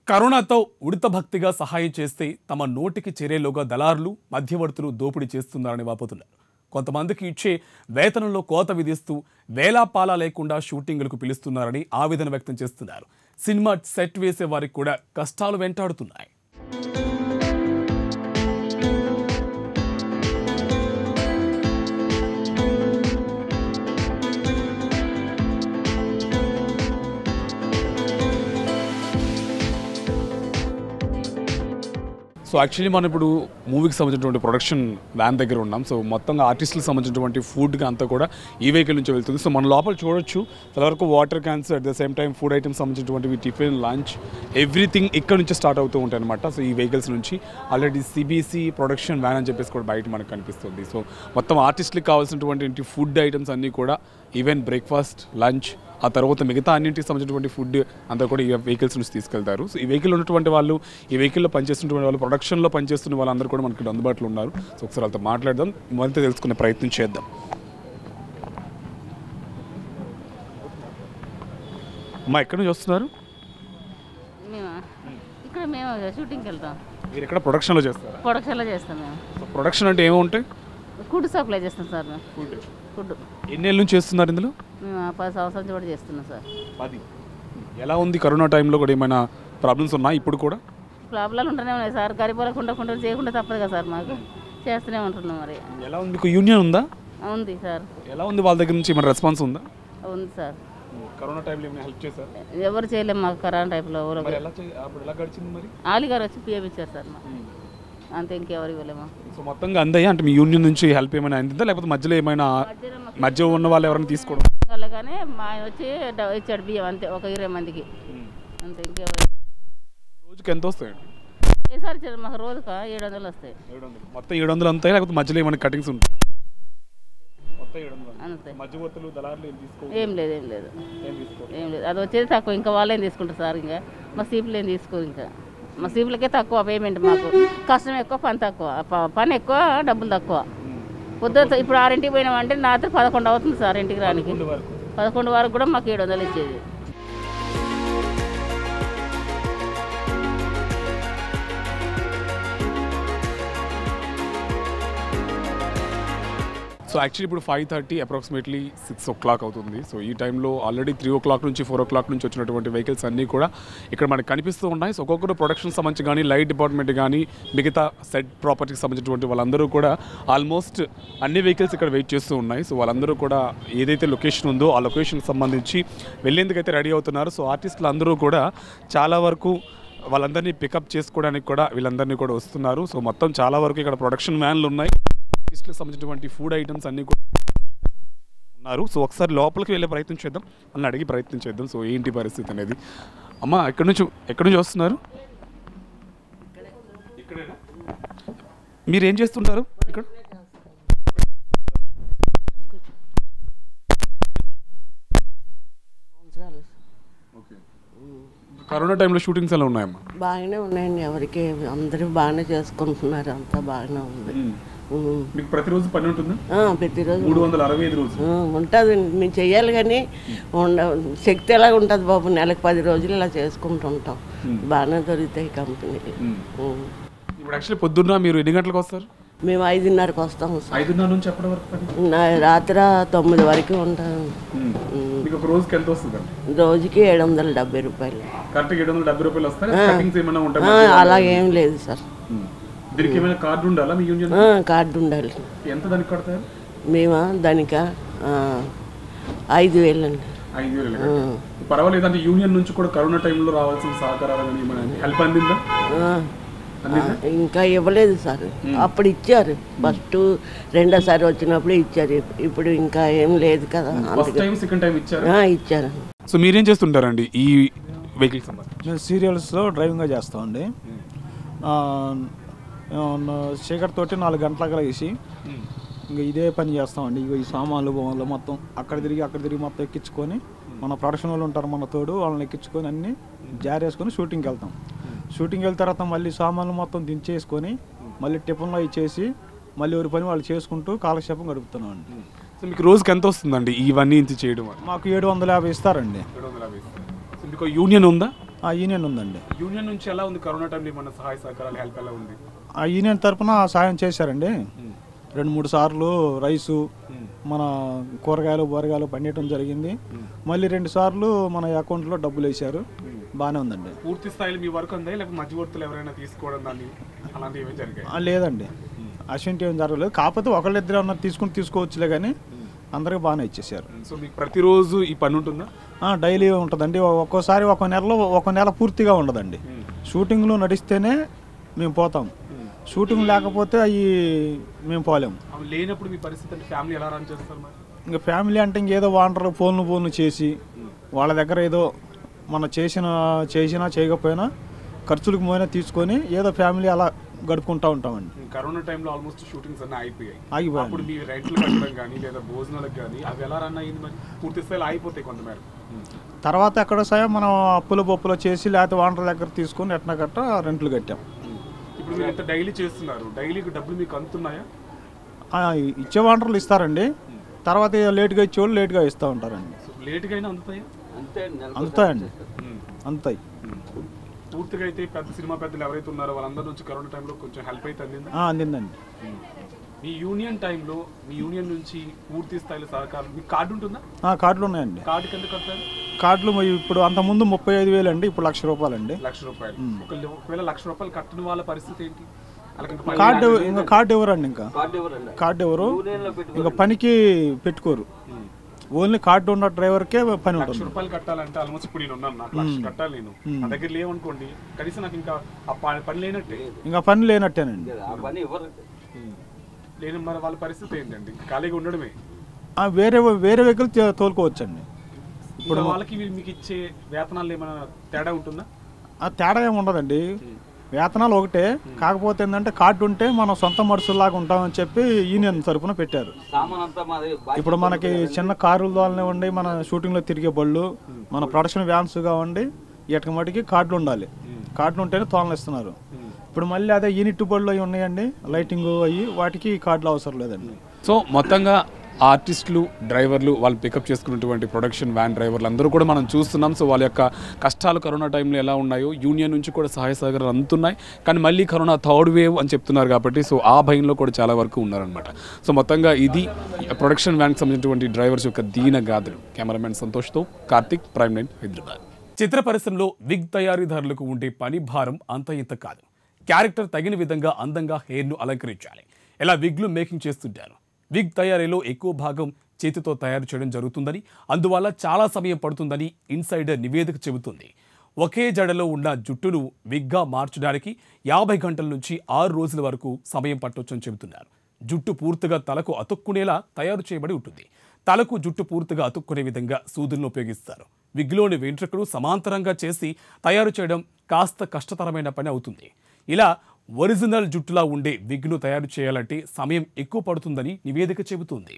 కరోనాతో ఉడత భక్తిగా సహాయం చేస్తే తమ నోటికి చేరేలోగా దళారులు, మధ్యవర్తులు దోపిడీ చేస్తున్నారని వాపోతున్నారు. కొంతమందికి ఇచ్చే వేతనంలో కోత విధిస్తూ వేలాపాలా లేకుండా షూటింగులకు పిలుస్తున్నారని ఆవేదన వ్యక్తం చేస్తున్నారు. సినిమా సెట్ వేసే వారికి కూడా కష్టాలు వెంటాడుతున్నాయి. సో యాక్చువల్లీ మనం ఇప్పుడు మూవీకి సంబంధించినటువంటి ప్రొడక్షన్ వ్యాన్ దగ్గర ఉన్నాం. సో మొత్తంగా ఆర్టిస్టులకు సంబంధించినటువంటి ఫుడ్గా అంతా కూడా ఈ వెహికల్ నుంచి వెళ్తుంది. సో మన లోపల చూడొచ్చు చాలా వరకు water cans, at the same time food items సంబంధించినటువంటి టిఫిన్, లంచ్, ఎవ్రీథింగ్ ఇక్కడ నుంచి స్టార్ట్ అవుతూ ఉంటాయి అనమాట. సో ఈ వెహికల్స్ నుంచి ఆల్రెడీ సిబిసి ప్రొడక్షన్ వ్యాన్ అని చెప్పేసి కూడా బయట మనకు కనిపిస్తుంది. సో మొత్తం ఆర్టిస్టులకు కావాల్సినటువంటి ఫుడ్ ఐటమ్స్ అన్నీ కూడా, ఈవెన్ బ్రేక్ఫాస్ట్, లంచ్, ఆ తర్వాత మిగతా అన్నింటికి సంబంధించినటువంటి ఫుడ్ అంతా కూడా ఈ వెహికల్స్ నుంచి తీసుకెళ్తారు. సో ఈ వెహికల్ ఉన్నటువంటి వాళ్ళు, ఈ వెహికల్లో పనిచేస్తున్నటువంటి వాళ్ళు, ప్రొడక్షన్లో పనిచేస్తున్న వాళ్ళందరూ కూడా మనకి అందుబాటులో ఉన్నారు. సో ఒకసారి వాళ్ళతో మాట్లాడదాం, మరింత తెలుసుకునే ప్రయత్నం చేద్దాం. అమ్మా, ఎక్కడి నుంచి వస్తున్నారు? ఇక్కడ మేము షూటింగ్కి వెళ్తాం. మీరు ఇక్కడ ప్రొడక్షన్లో చేస్తారు? ప్రొడక్షన్లో చేస్తాం మేము. ప్రొడక్షన్ అంటే ఏమో ఉంటాయి? ఫుడ్ సప్లై చేస్తాం సార్ మేము. ఫుడ్ ఎన్నేళ్ళ నుంచి చేస్తున్నారు ఇందులో? మేము 10 సంవత్సరాల నుంచి కూడా చేస్తున్నాం సార్. 10. ఎలా ఉంది కరోనా టైంలో కూడా ఏమైనా ప్రాబ్లమ్స్ ఉన్నాయి? ఇప్పుడు కూడా ప్రాబ్లాలు ఉంటూనే ఉన్నాయి సార్. గరిపోలకు ఉండకుండా చేయకుండా తప్పదు కదా సార్, మాకు చేస్తూనే ఉంటున్నాం. మరి ఎలా ఉంది? మీకు యూనియన్ ఉందా? ఉంది సార్. ఎలా ఉంది? వాళ్ళ దగ్గర నుంచి ఏమైనా రెస్పాన్స్ ఉందా? ఉంది సార్. కరోనా టైంలో ఏమైనా హెల్ప్ చేశారు? ఎవరు చేయలేము మాకు కరోనా టైంలో. ఎలా గడిచింది మరి? ఆలి గారు వచ్చి పిఎం ఇచ్చారు సార్ మాకు, అంతే, ఇంకెవరు ఇవ్వలేము. సో మొత్తంగా అందయ్యా? అంటే మీ యూనియన్ నుంచి హెల్ప్ ఏమైనా అందిందా, లేకపోతే మధ్యలో ఏమైనా మధ్య ఉన్న వాళ్ళు ఎవరైనా తీసుకోవడం? కానీ మా ఆయన వచ్చి ఇచ్చాడు బియ్యం, అంతే, ఒక 20 మందికి, అంతే, ఇంకెవరు. రోజుకి ఎంత వస్తాయండి? ఏసారి మాకు రోజుక 700 వస్తాయి. 700 మొత్తం 700 అంతాయి, లేకపోతే మధ్యలో ఏమైనా కటింగ్స్ ఉంటాయి? మొత్తం 700 అంతే. మధ్యవర్తులు, దళారులు ఏం లేదు, ఏం లేదు, ఏం లేదు. అది వచ్చేది తక్కువ, ఇంకా వాళ్ళేం తీసుకుంటారు సార్. ఇంకా మా సీపులు ఏం తీసుకోరు. ఇంకా మా సీపులకే తక్కువ పేమెంట్. మాకు కష్టం ఎక్కువ, పని తక్కువ, పని ఎక్కువ, డబ్బులు తక్కువ. పొద్దున ఇప్పుడు 6ంటికి పోయినామంటే రాత్రి 11 అవుతుంది సార్ ఇంటికి రానికి. 11 వరకు కూడా మాకు 700 ఇచ్చేది. సో యాక్చువల్లీ ఇప్పుడు 5:30 అప్రాక్సిమేట్లీ 6 o'clock అవుతుంది. సో ఈ టైంలో ఆల్రెడీ 3 o'clock నుంచి 4 o'clock నుంచి వచ్చినటువంటి వెహికల్స్ అన్నీ కూడా ఇక్కడ మనకు కనిపిస్తూ ఉన్నాయి. సో ఒక్కొక్కరు ప్రొడక్షన్ సంబంధించి కానీ లైట్ డిపార్ట్మెంట్ కానీ మిగతా సెట్ ప్రాపర్టీకి సంబంధించినటువంటి వాళ్ళందరూ కూడా ఆల్మోస్ట్ అన్ని వెహికల్స్ ఇక్కడ వెయిట్ చేస్తూ ఉన్నాయి. సో వాళ్ళందరూ కూడా ఏదైతే లొకేషన్ ఉందో ఆ లొకేషన్కి సంబంధించి వెళ్ళేందుకైతే రెడీ అవుతున్నారు. సో ఆర్టిస్టులు అందరూ కూడా చాలా వరకు వాళ్ళందరినీ పికప్ చేసుకోవడానికి కూడా వీళ్ళందరినీ కూడా వస్తున్నారు. సో మొత్తం చాలా వరకు ఇక్కడ ప్రొడక్షన్ వ్యాన్లు ఉన్నాయి, ఆర్టిస్టులకు సంబంధించినటువంటి ఫుడ్ ఐటమ్స్ అన్నీ కూడా ఉన్నారు. సో ఒకసారి లోపలికి వెళ్ళే ప్రయత్నం చేద్దాం, వాళ్ళని అడిగి ప్రయత్నం చేద్దాం. సో ఏంటి పరిస్థితి అనేది. అమ్మ ఎక్కడి నుంచి వస్తున్నారు? ఇక్కడేనా? మీరు ఏం చేస్తుంటారు ఇక్కడ? కరోనా టైంలో షూటింగ్స్ ఎలా ఉన్నాయమ్మా? బాగానే ఉన్నాయండి. ఎవరికి అందరూ బాగానే చేసుకుంటున్నారు, అంతా బాగానే ఉంది. మీకు ప్రతిరోజు పని ఉంటుందా? ప్రతిరోజు 365 రోజులు ఉంటుంది. మేము చెయ్యాలి కానీ శక్తి ఎలా ఉంటుంది బాబు, నెలకు 10 రోజులు ఇలా చేసుకుంటుంటాం. బాగానే దొరుకుతాయి కంపెనీలు. ఇప్పుడు యాక్చువల్లీ పొద్దున్న మీరు ఎన్ని గంటలకు వస్తారు? మేము 5:30కి వస్తాం. 5:30 నుంచి ఎప్పటి వరకు పని? రాత్రి 9 వరకు ఉంటాం. మీకు ఒక రోజుకి ఎంత వస్తుంది? రోజుకి 770 రూపాయలు. కరెక్ట్గా 770 రూపాయలు వస్తాయి. అలా ఏం లేదు సార్. దీనికి ఏమైనా కార్డు ఉండాలా మీ యూనియన్? కార్డు ఉండాలి. ఎంత దానికి కడతారు? మేమా దానిక 5,000 అండి. 5,000. పర్వాలేదు. అంటే యూనియన్ నుంచి కూడా కరోనా టైంలో రావాల్సిన సహకారాలు హెల్ప్ అందిందా? ఇంకా ఇవ్వలేదు సార్. అప్పుడు ఇచ్చారు, ఫస్ట్ రెండోసారి వచ్చినప్పుడు ఇచ్చారు. ఇప్పుడు ఇంకా ఏం లేదు కదా. ఇచ్చారు. సో మీరేం చేస్తుంటారండి ఈ వెహికల్స్? మేము సీరియల్స్లో డ్రైవింగ్గా చేస్తామండి. చీకటి తోటి 4 గంటలకు వేసి ఇంకా ఇదే పని చేస్తామండి. ఇక ఈ సామాన్లు బొమ్మలు మొత్తం అక్కడ తిరిగి మొత్తం ఎక్కించుకొని మన ప్రొడక్షన్ వాళ్ళు ఉంటారు మన తోడు, వాళ్ళని ఎక్కించుకొని అన్నీ జారేసుకొని షూటింగ్కి వెళ్తాం. షూటింగ్కి వెళ్ళిన తర్వాత మళ్ళీ సామాన్లు మొత్తం దించేసుకొని మళ్ళీ టిఫిన్లో ఇచ్చేసి మళ్ళీ ఎవరి పని వాళ్ళు చేసుకుంటూ కాలక్షేపం గడుపుతున్నాం అండి. సో మీకు రోజుకి ఎంత వస్తుందండి ఇవన్నీ ఇంత చేయడం? మాకు 750 ఇస్తారండి. మీకు యూనియన్ ఉందా? యూనియన్ ఉందండి. యూనియన్ నుంచి ఎలా ఉంది కరోనా టైంలో మన సహాయ సహకారాలు హెల్ప్ ఎలా ఉంది? ఆ యూనియన్ తరఫున సాయం చేశారండి. 2-3 సార్లు రైసు మన కూరగాయలు పండియటం జరిగింది. మళ్ళీ 2 సార్లు మన అకౌంట్లో డబ్బులు వేశారు. బాగానే ఉందండి. పూర్తి స్థాయిలో మీ వరకు ఉందా లేకపోతే మధ్యవర్తులు ఎవరైనా తీసుకోవడం దాన్ని అలాంటివి ఏమీ జరిగాయి? లేదండి, అటువంటి ఏం జరగలేదు. కాకపోతే ఒకళ్ళిద్దరు అన్నారు తీసుకోవచ్చులే కానీ అందరికి బాగానే ఇచ్చేసారు. సో మీకు ప్రతిరోజు ఈ పని ఉంటుందా? డైలీ ఉంటుందండి. ఒక్కోసారి ఒక నెల పూర్తిగా ఉండదండి. షూటింగ్లు నడిస్తేనే మేము పోతాం, షూటింగ్ లేకపోతే అవి మేము పోలేము. లేనప్పుడు మీ పరిస్థితి ఫ్యామిలీ ఎలా రన్ చేస్తారు? ఇంకా ఫ్యామిలీ అంటే ఇంకేదో వాండర్ ఫోన్లు చేసి వాళ్ళ దగ్గర ఏదో మనం చేసినా చేయకపోయినా ఖర్చులకు పోయినా తీసుకొని ఏదో ఫ్యామిలీ అలా గడుపుకుంటూ ఉంటామండి. కరోనా టైంలో ఆల్మోస్ట్ షూటింగ్స్ అన్నీ ఆగిపోయాయి. అప్పుడు మీ రెంట్లు కట్టడం కానీ లేదా భోజనాలకు కానీ అవి ఎలా రన్ అయ్యింది? మరి పూర్తి స్థాయిలో ఆగిపోతాయి కొంతమేర. తర్వాత ఎక్కడ సాయం మనం అప్పులు చేసి లేకపోతే వాండర్ దగ్గర తీసుకొని ఎట్లా గట్ట రెంట్లు కట్టాం. ఇప్పుడు మీరు ఎంత డైలీ చేస్తున్నారు? డైలీకి డబ్బులు మీకు అందుతున్నాయా? ఇచ్చే వాండర్లు ఇస్తారండి. తర్వాత లేట్గా ఇచ్చేవాళ్ళు లేట్గా ఇస్తూ ఉంటారండి. లేట్గా అయినా అందుతాయి? అందుతాయండి, అందుతాయి. పూర్తిగా అయితే పెద్ద సినిమా పెద్దలు ఎవరైతే ఉన్నారో వాళ్ళందరి నుంచి కరోనా టైంలో కొంచెం హెల్ప్ అయితే అందిందండి. మీ యూనియన్ టైంలో మీ యూనియన్ నుంచి పూర్తి స్థాయిలో సహకారం మీకు కార్డు ఉంటుందా? కార్డులు ఉన్నాయండి. కార్డుకి ఎంత కడతారు? కార్డులు ఇప్పుడు అంతకుముందు 35,000 అండి, ఇప్పుడు ₹1,00,000 అండి. ₹1,00,000. ఒకవేళ ₹1,00,000 కట్టిన వాళ్ళ పరిస్థితి ఏంటి? కార్డు ఎవరండి, ఇంకా కార్డు ఎవరు ఇంకా పనికి పెట్టుకోరు. ఓన్లీ కార్డు ఉన్న డ్రైవర్కే పని ఉంటుంది. ₹1,00,000 కట్టాలంటే ఆల్మోస్ట్ ఇప్పుడు నేను ఉన్నాను, నాకు ₹1,00,000 కట్టాలి. నేను నా దగ్గర లేవనుకోండి, కనీసం నాకు ఇంకా పని లేనట్టే. ఇంకా పని లేనట్టేనండి. లేని మరి వాళ్ళ పరిస్థితి ఏంటండి? ఖాళీగా ఉండడమే. వేరే వెహికల్ తోలుకోవచ్చండి. ఇప్పుడు వాళ్ళకి మీకు ఇచ్చే వేతనాలు ఏమైనా తేడా ఉంటుందా? తేడా ఏమి ఉండదండి, వేతనాలు ఒకటే. కాకపోతే ఏంటంటే కార్డు ఉంటే మనం సొంత మనుషుల్లాగా ఉంటామని చెప్పి యూనియన్ తరఫున పెట్టారు. ఇప్పుడు మనకి చిన్న కారుల ద్వారానే ఉండి మన షూటింగ్లో తిరిగే బళ్ళు, మన ప్రొడక్షన్ వ్యాన్స్ కావండి, వీటికి మటుకి కార్డులు ఉండాలి. కార్డులు ఉంటేనే తోలలు ఇస్తున్నారు. ఇప్పుడు మళ్ళీ అదే యూనిట్ బళ్ళు అవి ఉన్నాయండి, లైటింగ్ అయ్యి, వాటికి కార్డులు అవసరం లేదండి. సో మొత్తంగా ఆర్టిస్టులు, డ్రైవర్లు వాళ్ళు పికప్ చేసుకున్నటువంటి ప్రొడక్షన్ వ్యాన్ డ్రైవర్లు అందరూ కూడా మనం చూస్తున్నాం. సో వాళ్ళ యొక్క కష్టాలు కరోనా టైంలో ఎలా ఉన్నాయో యూనియన్ నుంచి కూడా సహాయ సహకారాలు అందుతున్నాయి. కానీ మళ్ళీ కరోనా థర్డ్ వేవ్ అని చెప్తున్నారు కాబట్టి సో ఆ భయంలో కూడా చాలా వరకు ఉన్నారనమాట. సో మొత్తంగా ఇది ప్రొడక్షన్ వ్యాన్కి సంబంధించినటువంటి డ్రైవర్స్ యొక్క దీన గాథలు. కెమెరామెన్ సంతోష్తో కార్తిక్, ప్రైమ్ 9 హైదరాబాద్. చిత్ర పరిశ్రమలో విగ్ తయారీదారులకు ఉండే పని భారం అంత ఇంత కాదు. క్యారెక్టర్ తగిన విధంగా అందంగా హెయిర్ను అలంకరించాలి. ఇలా విగ్లు మేకింగ్ చేస్తుంటారు. విగ్ తయారీలో ఎక్కువ భాగం చేతితో తయారు చేయడం జరుగుతుందని, అందువల్ల చాలా సమయం పడుతుందని ఇన్సైడర్ నివేదిక చెబుతుంది. ఒకే జడలో ఉన్న జుట్టును విగ్గా మార్చడానికి 50 గంటల నుంచి 6 రోజుల వరకు సమయం పట్టొచ్చని చెబుతున్నారు. జుట్టు పూర్తిగా తలకు అతుక్కునేలా తయారు చేయబడి ఉంటుంది. తలకు జుట్టు పూర్తిగా అతుక్కునే విధంగా సూదులను ఉపయోగిస్తారు. విగ్లోని వెంట్రుకలు సమాంతరంగా చేసి తయారు చేయడం కాస్త కష్టతరమైన పని అవుతుంది. ఇలా ఒరిజినల్ జుట్టులా ఉండే విగ్ను తయారు చేయాలంటే సమయం ఎక్కువ పడుతుందని నివేదిక చెబుతుంది.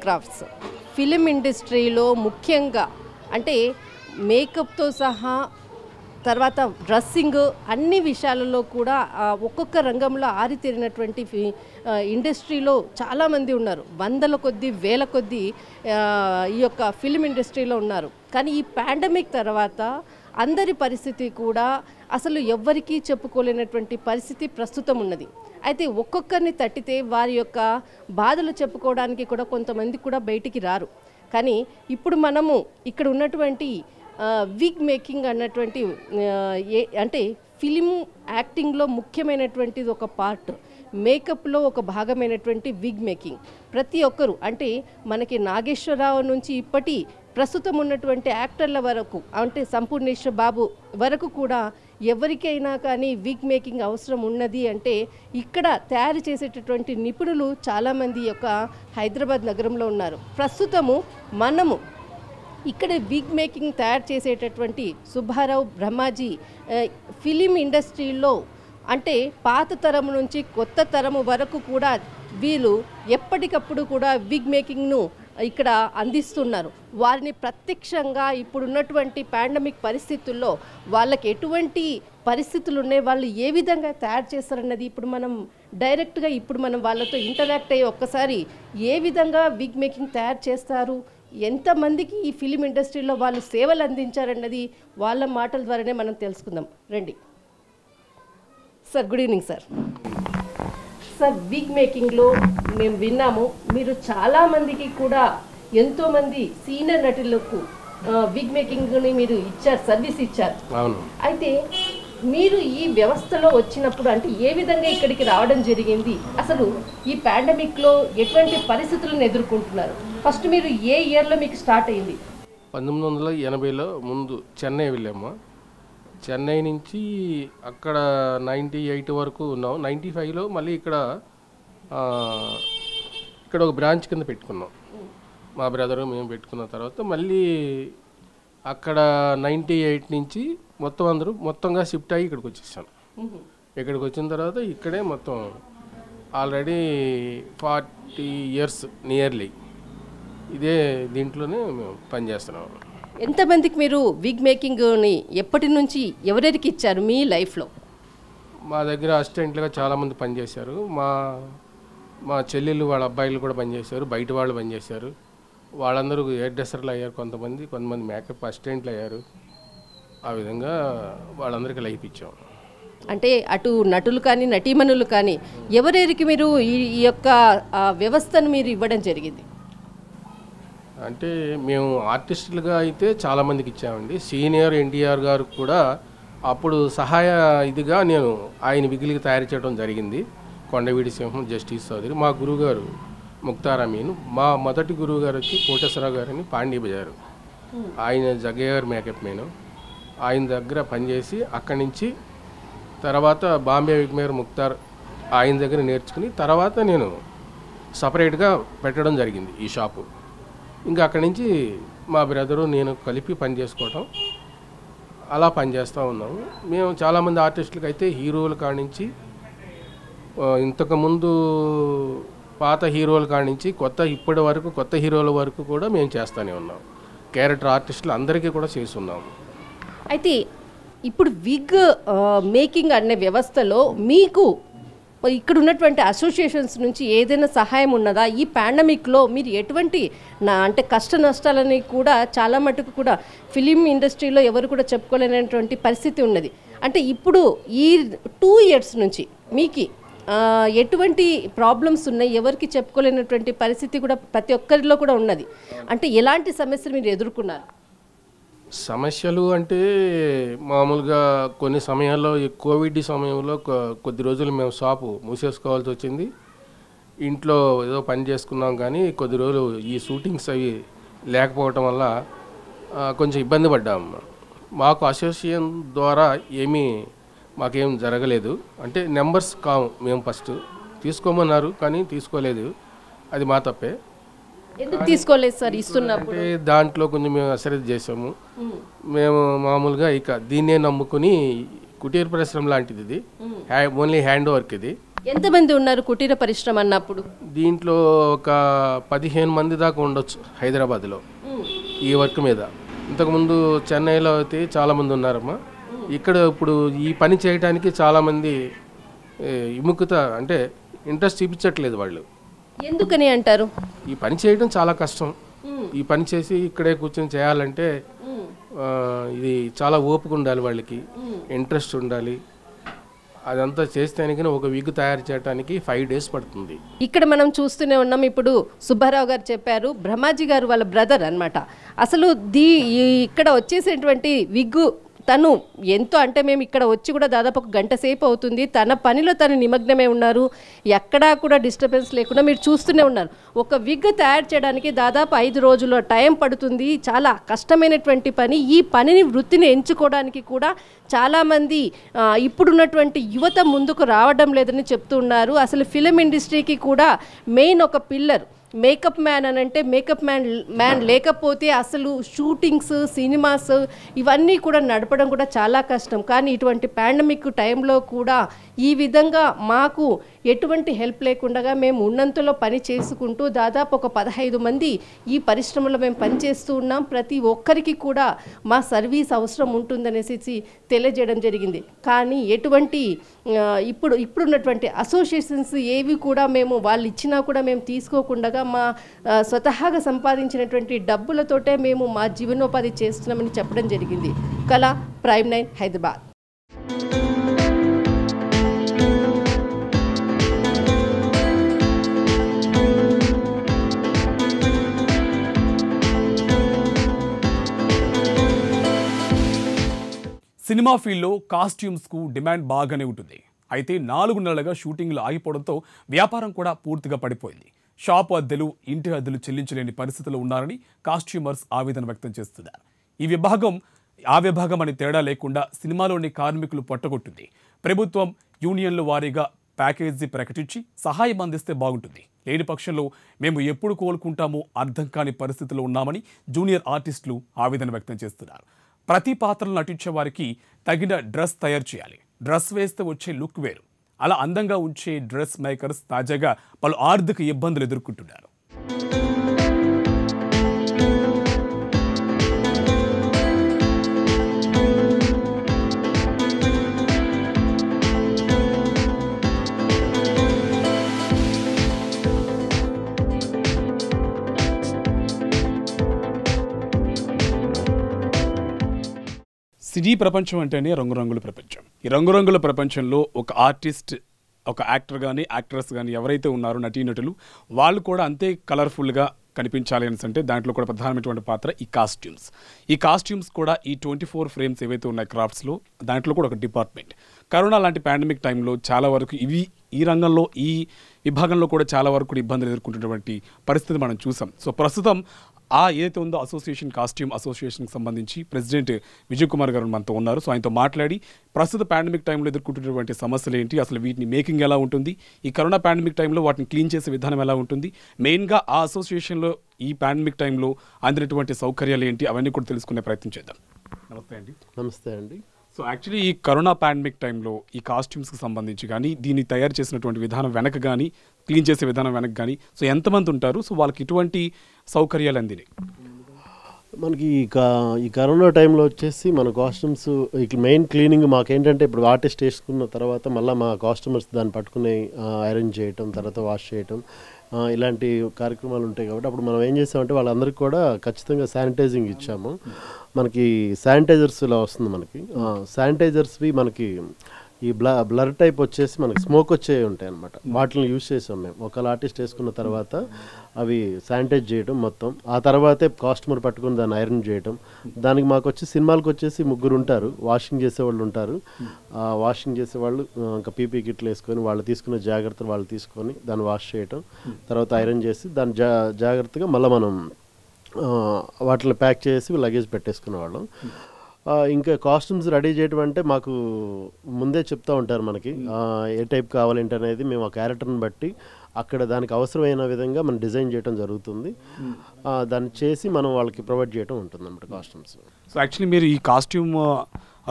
క్రాఫ్ట్స్ ఫిలిం ఇండస్ట్రీలో ముఖ్యంగా అంటే మేకప్తో సహా తర్వాత డ్రెస్సింగ్ అన్ని విషయాలలో కూడా ఒక్కొక్క రంగంలో ఆరితేరినటువంటి ఇండస్ట్రీలో చాలామంది ఉన్నారు. వందల కొద్దీ, వేల కొద్దీ ఈ యొక్క ఫిలిం ఇండస్ట్రీలో ఉన్నారు. కానీ ఈ పాండమిక్ తర్వాత అందరి పరిస్థితి కూడా అసలు ఎవ్వరికీ చెప్పుకోలేనటువంటి పరిస్థితి ప్రస్తుతం ఉన్నది. అయితే ఒక్కొక్కరిని తట్టితే వారి యొక్క బాధలు చెప్పుకోవడానికి కూడా కొంతమంది కూడా బయటికి రారు. కానీ ఇప్పుడు మనము ఇక్కడ ఉన్నటువంటి విగ్ మేకింగ్ అన్నటువంటి అంటే ఫిలిం యాక్టింగ్లో ముఖ్యమైనటువంటిది ఒక పార్ట్, మేకప్లో ఒక భాగమైనటువంటి విగ్ మేకింగ్. ప్రతి ఒక్కరు అంటే మనకి నాగేశ్వరరావు నుంచి ఇప్పటి ప్రస్తుతం ఉన్నటువంటి యాక్టర్ల వరకు అంటే సంపూర్ణేశ్వర బాబు వరకు కూడా ఎవరికైనా కానీ విగ్ మేకింగ్ అవసరం ఉన్నది అంటే ఇక్కడ తయారు చేసేటటువంటి నిపుణులు చాలామంది యొక్క హైదరాబాద్ నగరంలో ఉన్నారు. ప్రస్తుతము మనము ఇక్కడ విగ్ మేకింగ్ తయారు చేసేటటువంటి సుబ్బారావు బ్రహ్మాజీ ఫిలిం ఇండస్ట్రీలో అంటే పాత తరం నుంచి కొత్త తరము వరకు కూడా వీళ్ళు ఎప్పటికప్పుడు కూడా విగ్ మేకింగ్ను ఇక్కడ అందిస్తున్నారు. వారిని ప్రత్యక్షంగా ఇప్పుడున్నటువంటి పాండమిక్ పరిస్థితుల్లో వాళ్ళకి ఎటువంటి పరిస్థితులు ఉన్నాయి, వాళ్ళు ఏ విధంగా తయారు చేస్తారన్నది ఇప్పుడు మనం డైరెక్ట్గా వాళ్ళతో ఇంటరాక్ట్ అయ్యి ఒక్కసారి ఏ విధంగా విగ్ మేకింగ్ తయారు చేస్తారు, ఎంతమందికి ఈ ఫిలిం ఇండస్ట్రీలో వాళ్ళు సేవలు అందించారన్నది వాళ్ళ మాటల ద్వారానే మనం తెలుసుకుందాం. రండి sir. Good evening sir. Sir, wig మేకింగ్లో మేము విన్నాము మీరు చాలామందికి కూడా ఎంతోమంది సీనియర్ నటులకు విగ్ మేకింగ్ని మీరు ఇచ్చారు, సర్వీస్ ఇచ్చారు. అయితే మీరు ఈ వ్యవస్థలో వచ్చినప్పుడు అంటే ఏ విధంగా ఇక్కడికి రావడం జరిగింది, అసలు ఈ పాండమిక్లో ఎటువంటి పరిస్థితులను ఎదుర్కొంటున్నారు? ఫస్ట్ మీరు ఏ ఇయర్లో మీకు స్టార్ట్ అయింది? 1980లో ముందు చెన్నై వెళ్ళాము. చెన్నై నుంచి అక్కడ 98 వరకు ఉన్నాం. 95లో మళ్ళీ ఇక్కడ ఒక బ్రాంచ్ కింద పెట్టుకున్నాం. మా బ్రదరు మేము పెట్టుకున్న తర్వాత మళ్ళీ అక్కడ 98 నుంచి మొత్తంగా షిఫ్ట్ అయ్యి ఇక్కడికి వచ్చేసాను. ఇక్కడికి వచ్చిన తర్వాత ఇక్కడే మొత్తం ఆల్రెడీ 40 ఇయర్స్ నియర్లీ ఇదే దీంట్లోనే మేము పనిచేస్తున్నాం. ఎంతమందికి మీరు విగ్ మేకింగ్ని ఎప్పటి నుంచి ఎవరెవరికి ఇచ్చారు మీ లైఫ్లో? మా దగ్గర అసిస్టెంట్లుగా చాలామంది పనిచేశారు. మా చెల్లెళ్ళు వాళ్ళ అబ్బాయిలు కూడా పనిచేశారు, బయట వాళ్ళు పనిచేశారు. వాళ్ళందరూ హెయిర్ డ్రెస్సర్లు అయ్యారు, కొంతమంది మేకప్ అసిస్టెంట్లు అయ్యారు. ఆ విధంగా వాళ్ళందరికీ లైఫ్ ఇచ్చాం. అంటే అటు నటులు కానీ నటీమణులు కానీ ఎవరెవరికి మీరు ఈ యొక్క వ్యవస్థను మీరు ఇవ్వడం జరిగింది? అంటే మేము ఆర్టిస్టులుగా అయితే చాలామందికి ఇచ్చామండి. సీనియర్ ఎన్టీఆర్ గారు కూడా అప్పుడు సహాయ ఇదిగా నేను ఆయన విగిలికి తయారు చేయడం జరిగింది. కొండవీడి సింహం, జస్టిస్ చౌదరి. మా గురువుగారు ముక్తార్ అమీన్. మా మొదటి గురువు గారు వచ్చి కోటేశ్వరరావు గారని పాండీ బజారు. ఆయన జగ్గయ్య మేకప్ మేను. ఆయన దగ్గర పనిచేసి అక్కడి నుంచి తర్వాత బాంబే విగ్మేర్ ముక్తార్ ఆయన దగ్గర నేర్చుకుని తర్వాత నేను సపరేట్గా పెట్టడం జరిగింది ఈ షాపు. ఇంకా అక్కడి నుంచి మా బ్రదరు నేను కలిపి పని చేసుకోవటం అలా పనిచేస్తూ ఉన్నాము. మేము చాలామంది ఆర్టిస్టులకి అయితే హీరోల కాడి నుంచి ఇంతకుముందు పాత హీరోల కాడి నుంచి ఇప్పటి వరకు కొత్త హీరోల వరకు కూడా మేము చేస్తూనే ఉన్నాం. క్యారెక్టర్ ఆర్టిస్టులు అందరికీ కూడా చేస్తున్నాము. అయితే ఇప్పుడు విగ్ మేకింగ్ అనే వ్యవస్థలో మీకు ఇక్కడ ఉన్నటువంటి అసోసియేషన్స్ నుంచి ఏదైనా సహాయం ఉన్నదా? ఈ పాండమిక్లో మీరు ఎటువంటి అంటే కష్ట నష్టాలని కూడా చాలా మటుకు కూడా ఫిలిం ఇండస్ట్రీలో ఎవరు కూడా చెప్పుకోలేనటువంటి పరిస్థితి ఉన్నది. అంటే ఇప్పుడు ఈ 2 years నుంచి మీకు ఎటువంటి ప్రాబ్లమ్స్ ఉన్నాయి, ఎవరికి చెప్పుకోలేనటువంటి పరిస్థితి కూడా ప్రతి ఒక్కరిలో కూడా ఉన్నది. అంటే ఎలాంటి సమస్యలు మీరు ఎదుర్కొన్నారు? సమస్యలు అంటే మామూలుగా కొన్ని సమయాల్లో ఈ కోవిడ్ సమయంలో కొద్ది రోజులు మేము షాపు మూసేసుకోవాల్సి వచ్చింది. ఇంట్లో ఏదో పని చేసుకున్నాం, కానీ కొద్ది రోజులు ఈ షూటింగ్స్ అవి లేకపోవటం వల్ల కొంచెం ఇబ్బంది పడ్డాము. మాకు అసోసియేషన్ ద్వారా మాకేం జరగలేదు. అంటే నెంబర్స్ కావు, మేము ఫస్ట్ తీసుకోమన్నారు కానీ తీసుకోలేదు, అది మా తప్పే. ఎందుకు తీసుకోలేదు సార్? ఇస్తున్నప్పుడు అంటే దాంట్లో కొంచెం మేము అశ్రద్ధ చేసాము. మేము మామూలుగా ఇక దీన్నే నమ్ముకుని కుటీర పరిశ్రమ లాంటిది ఇది, ఓన్లీ హ్యాండ్ వర్క్ ఇది. ఎంతమంది ఉన్నారు కుటీర పరిశ్రమ అన్నప్పుడు? దీంట్లో ఒక 15 మంది దాకా ఉండొచ్చు హైదరాబాద్లో ఈ వర్క్ మీద. ఇంతకుముందు చెన్నైలో అయితే చాలామంది ఉన్నారమ్మా. ఇక్కడ ఇప్పుడు ఈ పని చేయడానికి చాలామంది విముఖత అంటే ఇంట్రెస్ట్ చూపించట్లేదు వాళ్ళు. ఎందుకని అంటారు? ఈ పని చేయడం చాలా కష్టం. ఈ పని చేసి ఇక్కడే కూర్చొని చేయాలంటే ఇది చాలా ఓపిక ఉండాలి, వాళ్ళకి ఇంట్రెస్ట్ ఉండాలి. అదంతా చేస్తేనే ఒక విగ్ తయారు చేయడానికి 5 days పడుతుంది. ఇక్కడ మనం చూస్తూనే ఉన్నాం. ఇప్పుడు సుబ్బారావు గారు చెప్పారు, బ్రహ్మాజీ గారు వాళ్ళ బ్రదర్ అన్నమాట. అసలు ఇక్కడ వచ్చేసేటువంటి విగ్గు తను ఎంతో అంటే మేము ఇక్కడ వచ్చి కూడా దాదాపు 1 గంట సేపు అవుతుంది. తన పనిలో తను నిమగ్నమే ఉన్నారు, ఎక్కడా కూడా డిస్టర్బెన్స్ లేకుండా మీరు చూస్తూనే ఉన్నారు. ఒక విగ్ తయారు చేయడానికి దాదాపు 5 రోజుల టైం పడుతుంది. చాలా కష్టమైనటువంటి పని. ఈ పనిని వృత్తిని ఎంచుకోవడానికి కూడా చాలామంది ఇప్పుడున్నటువంటి యువత ముందుకు రావడం లేదని చెప్తూ ఉన్నారు. అసలు ఫిలిం ఇండస్ట్రీకి కూడా మెయిన్ ఒక పిల్లర్ మేకప్ మ్యాన్ అని అంటే మేకప్ మ్యాన్ లేకపోతే అసలు షూటింగ్స్, సినిమాస్ ఇవన్నీ కూడా నడపడం కూడా చాలా కష్టం. కానీ ఇటువంటి పాండమిక్ టైంలో కూడా ఈ విధంగా మాకు ఎటువంటి హెల్ప్ లేకుండా మేము ఉన్నంతలో పని చేసుకుంటూ దాదాపు ఒక 15 మంది ఈ పరిశ్రమలో మేము పనిచేస్తూ ఉన్నాం. ప్రతి ఒక్కరికి కూడా మా సర్వీస్ అవసరం ఉంటుందనేసి తెలియజేయడం జరిగింది. కానీ ఎటువంటి ఇప్పుడున్నటువంటి అసోసియేషన్స్ ఏవి కూడా మేము వాళ్ళు ఇచ్చినా కూడా మేము తీసుకోకుండా మా స్వతహాగా సంపాదించినటువంటి డబ్బులతోటే మేము మా జీవనోపాధి చేస్తున్నామని చెప్పడం జరిగింది. కళ, ప్రైమ్ 9 హైదరాబాద్. సినిమా ఫీల్డ్లో కాస్ట్యూమ్స్కు డిమాండ్ బాగానే ఉంటుంది. అయితే 4 నెలలుగా షూటింగ్లు ఆగిపోవడంతో వ్యాపారం కూడా పూర్తిగా పడిపోయింది. షాపు అద్దెలు, ఇంటి అద్దెలు చెల్లించలేని పరిస్థితుల్లో ఉన్నారని కాస్ట్యూమర్స్ ఆవేదన వ్యక్తం చేస్తున్నారు. ఆ విభాగం అని తేడా లేకుండా సినిమాలోని కార్మికులు పొట్టగొట్టింది. ప్రభుత్వం యూనియన్ల వారీగా ప్యాకేజీ ప్రకటించి సహాయం అందిస్తే బాగుంటుంది. లేని పక్షంలో మేము ఎప్పుడు కోలుకుంటామో అర్థం కాని పరిస్థితుల్లో ఉన్నామని జూనియర్ ఆర్టిస్టులు ఆవేదన వ్యక్తం చేస్తున్నారు. ప్రతి పాత్రలు నటించే వారికి తగిన డ్రెస్ తయారు చేయాలి. డ్రెస్ వేస్తే వచ్చే లుక్ వేరు. అలా అందంగా ఉంచే డ్రెస్ మేకర్స్ తాజాగా పలు ఆర్థిక ఇబ్బందులు ఎదుర్కొంటున్నారు. సినీ ప్రపంచం అంటేనే రంగురంగుల ప్రపంచం. ఈ రంగురంగుల ప్రపంచంలో ఒక ఆర్టిస్ట్, ఒక యాక్టర్ కానీ యాక్ట్రెస్ కానీ ఎవరైతే ఉన్నారో నటీనటులు, వాళ్ళు కూడా అంతే కలర్ఫుల్గా కనిపించాలి అని అంటే దాంట్లో కూడా ప్రధానమైనటువంటి పాత్ర ఈ కాస్ట్యూమ్స్. ఈ కాస్ట్యూమ్స్ కూడా ఈ 24 frames ఏవైతే ఉన్నాయి క్రాఫ్ట్స్లో, దాంట్లో కూడా ఒక డిపార్ట్మెంట్. కరోనా లాంటి పాండమిక్ టైంలో చాలా వరకు ఈ రంగంలో ఈ విభాగంలో కూడా చాలా వరకు ఇబ్బందులు ఎదుర్కొంటున్నటువంటి పరిస్థితి మనం చూసాం. సో ప్రస్తుతం ఏదైతే ఉందో కాస్ట్యూమ్ అసోసియేషన్కి సంబంధించి ప్రెసిడెంట్ విజయ్ కుమార్ గారు మనతో ఉన్నారు. సో ఆయనతో మాట్లాడి ప్రస్తుత పాండమిక్ టైంలో ఎదుర్కొంటున్నటువంటి సమస్యలు ఏంటి, అసలు వీటిని మేకింగ్ ఎలా ఉంటుంది, ఈ కరోనా పాండమిక్ టైంలో వాటిని క్లీన్ చేసే విధానం ఎలా ఉంటుంది, మెయిన్గా ఆ అసోసియేషన్లో ఈ పాండమిక్ టైంలో అందినటువంటి సౌకర్యాలు ఏంటి, అవన్నీ కూడా తెలుసుకునే ప్రయత్నం చేద్దాం. నమస్తే అండి. నమస్తే అండి. సో సో యాక్చువల్లీ ఈ కరోనా పాండమిక్ టైంలో ఈ కాస్ట్యూమ్స్కి సంబంధించి కానీ దీన్ని తయారు చేసినటువంటి విధానం వెనక కానీ క్లీన్ చేసే విధానం వెనక కానీ సో ఎంతమంది ఉంటారు, సో వాళ్ళకి ఇటువంటి సౌకర్యాలు అందినాయి? మనకి ఈ కరోనా టైంలో వచ్చేసి మన కాస్ట్యూమ్స్ మెయిన్ క్లీనింగ్ మాకేంటంటే ఇప్పుడు ఆర్టిస్ట్ వేసుకున్న తర్వాత మళ్ళీ మా కాస్ట్యూమర్స్ దాన్ని పట్టుకుని ఐరన్ చేయటం, తర్వాత వాష్ చేయటం, ఇలాంటి కార్యక్రమాలు ఉంటాయి. కాబట్టి అప్పుడు మనం ఏం చేసామంటే వాళ్ళందరికీ కూడా ఖచ్చితంగా శానిటైజింగ్ ఇచ్చాము. మనకి శానిటైజర్స్ ఇలా వస్తుంది. మనకి శానిటైజర్స్వి మనకి ఈ బ్లర్ టైప్ వచ్చేసి మనకి స్మోక్ వచ్చే ఉంటాయి అనమాట. వాటిని యూజ్ చేసాం మేము. ఒకవేళ ఆర్టిస్ట్ వేసుకున్న తర్వాత అవి శానిటైజ్ చేయడం మొత్తం, ఆ తర్వాతే కాస్ట్యూమర్ పట్టుకుని దాన్ని ఐరన్ చేయడం. దానికి మాకు వచ్చి సినిమాలకు వచ్చేసి 3 ఉంటారు, వాషింగ్ చేసేవాళ్ళు ఉంటారు. వాషింగ్ చేసేవాళ్ళు ఇంకా పీపీ కిట్లు వేసుకొని వాళ్ళు తీసుకునే జాగ్రత్తలు వాళ్ళు తీసుకొని దాన్ని వాష్ చేయటం, తర్వాత ఐరన్ చేసి దాన్ని జాగ్రత్తగా మళ్ళీ మనం వాటిని ప్యాక్ చేసి లగేజ్ పెట్టేసుకునేవాళ్ళం. ఇంకా కాస్ట్యూమ్స్ రెడీ చేయడం అంటే మాకు ముందే చెప్తూ ఉంటారు మనకి ఏ టైప్ కావాలంటే అనేది. మేము ఆ క్యారెక్టర్ని బట్టి అక్కడ దానికి అవసరమైన విధంగా మనం డిజైన్ చేయడం జరుగుతుంది. దాన్ని చేసి మనం వాళ్ళకి ప్రొవైడ్ చేయడం ఉంటుంది అన్నమాట కాస్ట్యూమ్స్. సో యాక్చువల్లీ మీరు ఈ కాస్ట్యూమ్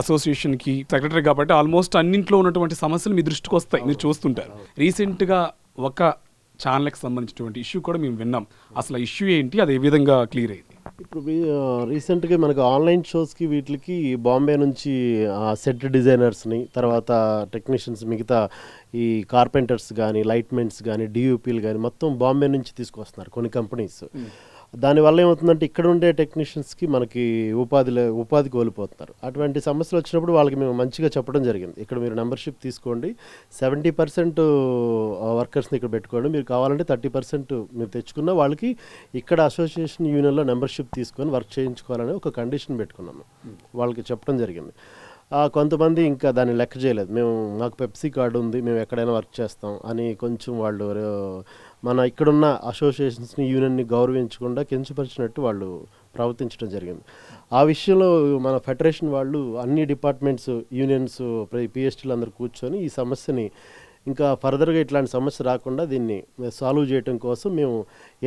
అసోసియేషన్కి సెక్రటరీ కాబట్టి ఆల్మోస్ట్ అన్నింట్లో ఉన్నటువంటి సమస్యలు మీ దృష్టికి వస్తాయి, మీరు చూస్తుంటారు. రీసెంట్గా ఒక ఛానల్కి సంబంధించినటువంటి ఇష్యూ కూడా మేము విన్నాం. అసలు ఆ ఇష్యూ ఏంటి, అది ఏ విధంగా క్లియర్ అయింది? ఇప్పుడు రీసెంట్గా మనకు ఆన్లైన్ షోస్కి వీటికి బాంబే నుంచి సెట్ డిజైనర్స్ని, తర్వాత టెక్నీషియన్స్, మిగతా ఈ కార్పెంటర్స్ కానీ, లైట్మెన్స్ కానీ, డియూపీలు కానీ మొత్తం బాంబే నుంచి తీసుకొస్తున్నారు కొన్ని కంపెనీస్. దానివల్ల ఏమవుతుందంటే ఇక్కడ ఉండే టెక్నీషియన్స్కి మనకి ఉపాధి కోల్పోతున్నారు. అటువంటి సమస్యలు వచ్చినప్పుడు వాళ్ళకి మేము మంచిగా చెప్పడం జరిగింది. ఇక్కడ మీరు మెంబర్షిప్ తీసుకోండి, 70% వర్కర్స్ని ఇక్కడ పెట్టుకోండి, మీరు కావాలంటే 30% మీరు తెచ్చుకున్న వాళ్ళకి ఇక్కడ అసోసియేషన్ యూనియన్లో మెంబర్షిప్ తీసుకొని వర్క్ చేయించుకోవాలని ఒక కండిషన్ పెట్టుకున్నాము. వాళ్ళకి చెప్పడం జరిగింది. కొంతమంది ఇంకా దాన్ని లెక్క చేయలేదు. మాకు పెప్సీ కార్డు ఉంది, మేము ఎక్కడైనా వర్క్ చేస్తాం అని కొంచెం వాళ్ళు మన ఇక్కడున్న అసోసియేషన్స్ని, యూనియన్ని గౌరవించకుండా కించపరిచినట్టు వాళ్ళు ప్రవర్తించడం జరిగింది. ఆ విషయంలో మన ఫెడరేషన్ వాళ్ళు అన్ని డిపార్ట్మెంట్స్, యూనియన్స్, పిఎస్టీలు అందరూ కూర్చొని ఈ సమస్యని ఇంకా ఫర్దర్గా ఇట్లాంటి సమస్య రాకుండా దీన్ని సాల్వ్ చేయడం కోసం మేము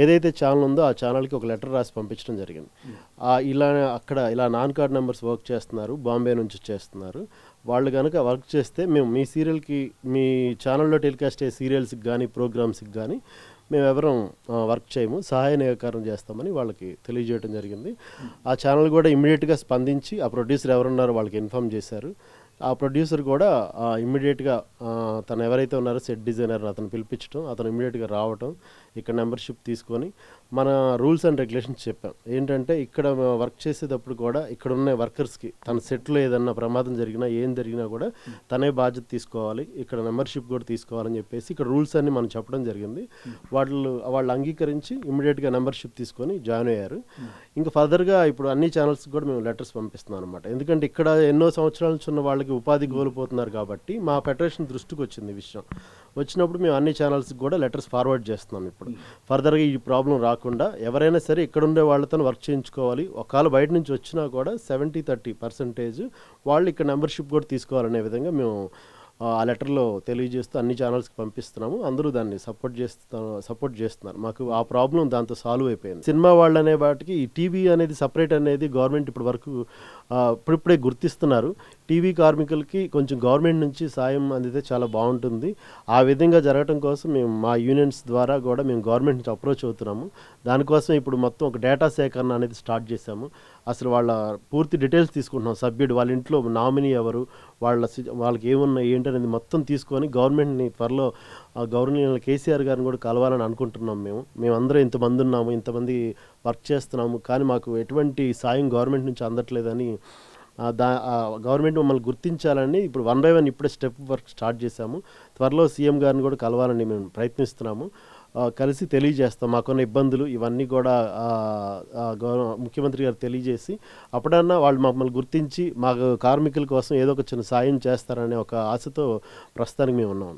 ఏదైతే ఛానల్ ఉందో ఆ ఛానల్కి ఒక లెటర్ రాసి పంపించడం జరిగింది. ఇలా నాన్ కార్డ్ మెంబర్స్ వర్క్ చేస్తున్నారు, బాంబే నుంచి చేస్తున్నారు, వాళ్ళు కనుక వర్క్ చేస్తే మేము మీ సీరియల్కి, మీ ఛానల్లో టెలికాస్ట్ అయ్యే సీరియల్స్కి కానీ, ప్రోగ్రామ్స్కి కానీ మేము ఎవరం వర్క్ చేయము, సహాయ నిరాకరణ చేస్తామని వాళ్ళకి తెలియజేయడం జరిగింది. ఆ ఛానల్ కూడా ఇమ్మీడియట్గా స్పందించి ఆ ప్రొడ్యూసర్ ఎవరున్నారో వాళ్ళకి ఇన్ఫామ్ చేశారు. ఆ ప్రొడ్యూసర్ కూడా ఇమ్మీడియట్గా తను ఎవరైతే ఉన్నారో సెట్ డిజైనర్ అతను పిలిపించడం, అతను ఇమ్మీడియట్గా రావటం, ఇక్కడ మెంబర్షిప్ తీసుకొని మన రూల్స్ అండ్ రెగ్యులేషన్స్ చెప్పాం. ఏంటంటే ఇక్కడ వర్క్ చేసేటప్పుడు కూడా ఇక్కడ ఉన్న వర్కర్స్కి తన సెట్లో ఏదన్నా ప్రమాదం జరిగినా, ఏం జరిగినా కూడా తనే బాధ్యత తీసుకోవాలి, ఇక్కడ మెంబర్షిప్ కూడా తీసుకోవాలని చెప్పేసి ఇక్కడ రూల్స్ అన్ని మనం చెప్పడం జరిగింది. వాళ్ళు అంగీకరించి ఇమ్మీడియట్గా మెంబర్షిప్ తీసుకొని జాయిన్ అయ్యారు. ఇంకా ఫర్దర్గా ఇప్పుడు అన్ని ఛానల్స్కి కూడా మేము లెటర్స్ పంపిస్తున్నాం అనమాట. ఎందుకంటే ఇక్కడ ఎన్నో సంవత్సరాల నుంచి ఉన్న వాళ్ళకి ఉపాధి కోల్పోతున్నారు కాబట్టి మా ఫెడరేషన్ దృష్టికి వచ్చింది ఈ విషయం. వచ్చినప్పుడు మేము అన్ని ఛానల్స్కి కూడా లెటర్స్ ఫార్వర్డ్ చేస్తున్నాం. ఇప్పుడు ఫర్దర్గా ఈ ప్రాబ్లం రాకుండా ఎవరైనా సరే ఇక్కడ ఉండే వాళ్ళతో వర్క్ చేయించుకోవాలి. ఒకవేళ బయట నుంచి వచ్చినా కూడా 70-30% వాళ్ళు ఇక్కడ మెంబర్షిప్ కూడా తీసుకోవాలనే విధంగా మేము ఆ లెటర్లో తెలియజేస్తూ అన్ని ఛానల్స్కి పంపిస్తున్నాము. అందరూ దాన్ని సపోర్ట్ చేస్తున్నారు. మాకు ఆ ప్రాబ్లం దాంతో సాల్వ్ అయిపోయింది. సినిమా వాళ్ళు అనే వాటికి ఈ టీవీ అనేది సపరేట్ అనేది గవర్నమెంట్ ఇప్పుడు వరకు ఇప్పుడిప్పుడే గుర్తిస్తున్నారు. టీవీ కార్మికులకి కొంచెం గవర్నమెంట్ నుంచి సాయం అందితే చాలా బాగుంటుంది. ఆ విధంగా జరగడం కోసం మేము మా యూనియన్స్ ద్వారా కూడా మేము గవర్నమెంట్ నుంచి అప్రోచ్ అవుతున్నాము. దానికోసం ఇప్పుడు మొత్తం ఒక డేటా సేకరణ అనేది స్టార్ట్ చేశాము. అసలు వాళ్ళ పూర్తి డీటెయిల్స్ తీసుకుంటున్నాం. సభ్యుడు, వాళ్ళ ఇంట్లో నామినీ ఎవరు, వాళ్ళకి ఏమున్నాయి ఏంటనేది మొత్తం తీసుకొని గవర్నమెంట్ని త్వరలో గవర్నర్ కేసీఆర్ గారిని కూడా కలవాలని అనుకుంటున్నాం. మేమందరం ఇంతమంది ఉన్నాము, ఇంతమంది వర్క్ చేస్తున్నాము, కానీ మాకు ఎటువంటి సాయం గవర్నమెంట్ నుంచి అందట్లేదని గవర్నమెంట్ మమ్మల్ని గుర్తించాలని ఇప్పుడు 1 by 1 ఇప్పుడే స్టెప్ వర్క్ స్టార్ట్ చేశాము. త్వరలో సీఎం గారిని కూడా కలవాలని మేము ప్రయత్నిస్తున్నాము. కలిసి తెలియజేస్తాం మాకున్న ఇబ్బందులు ఇవన్నీ కూడా ముఖ్యమంత్రి గారు తెలియజేసి అప్పుడన్నా వాళ్ళు మమ్మల్ని గుర్తించి మాకు కార్మికుల కోసం ఏదో ఒక చిన్న సాయం చేస్తారనే ఒక ఆశతో ప్రస్తుతానికి మేము ఉన్నాం.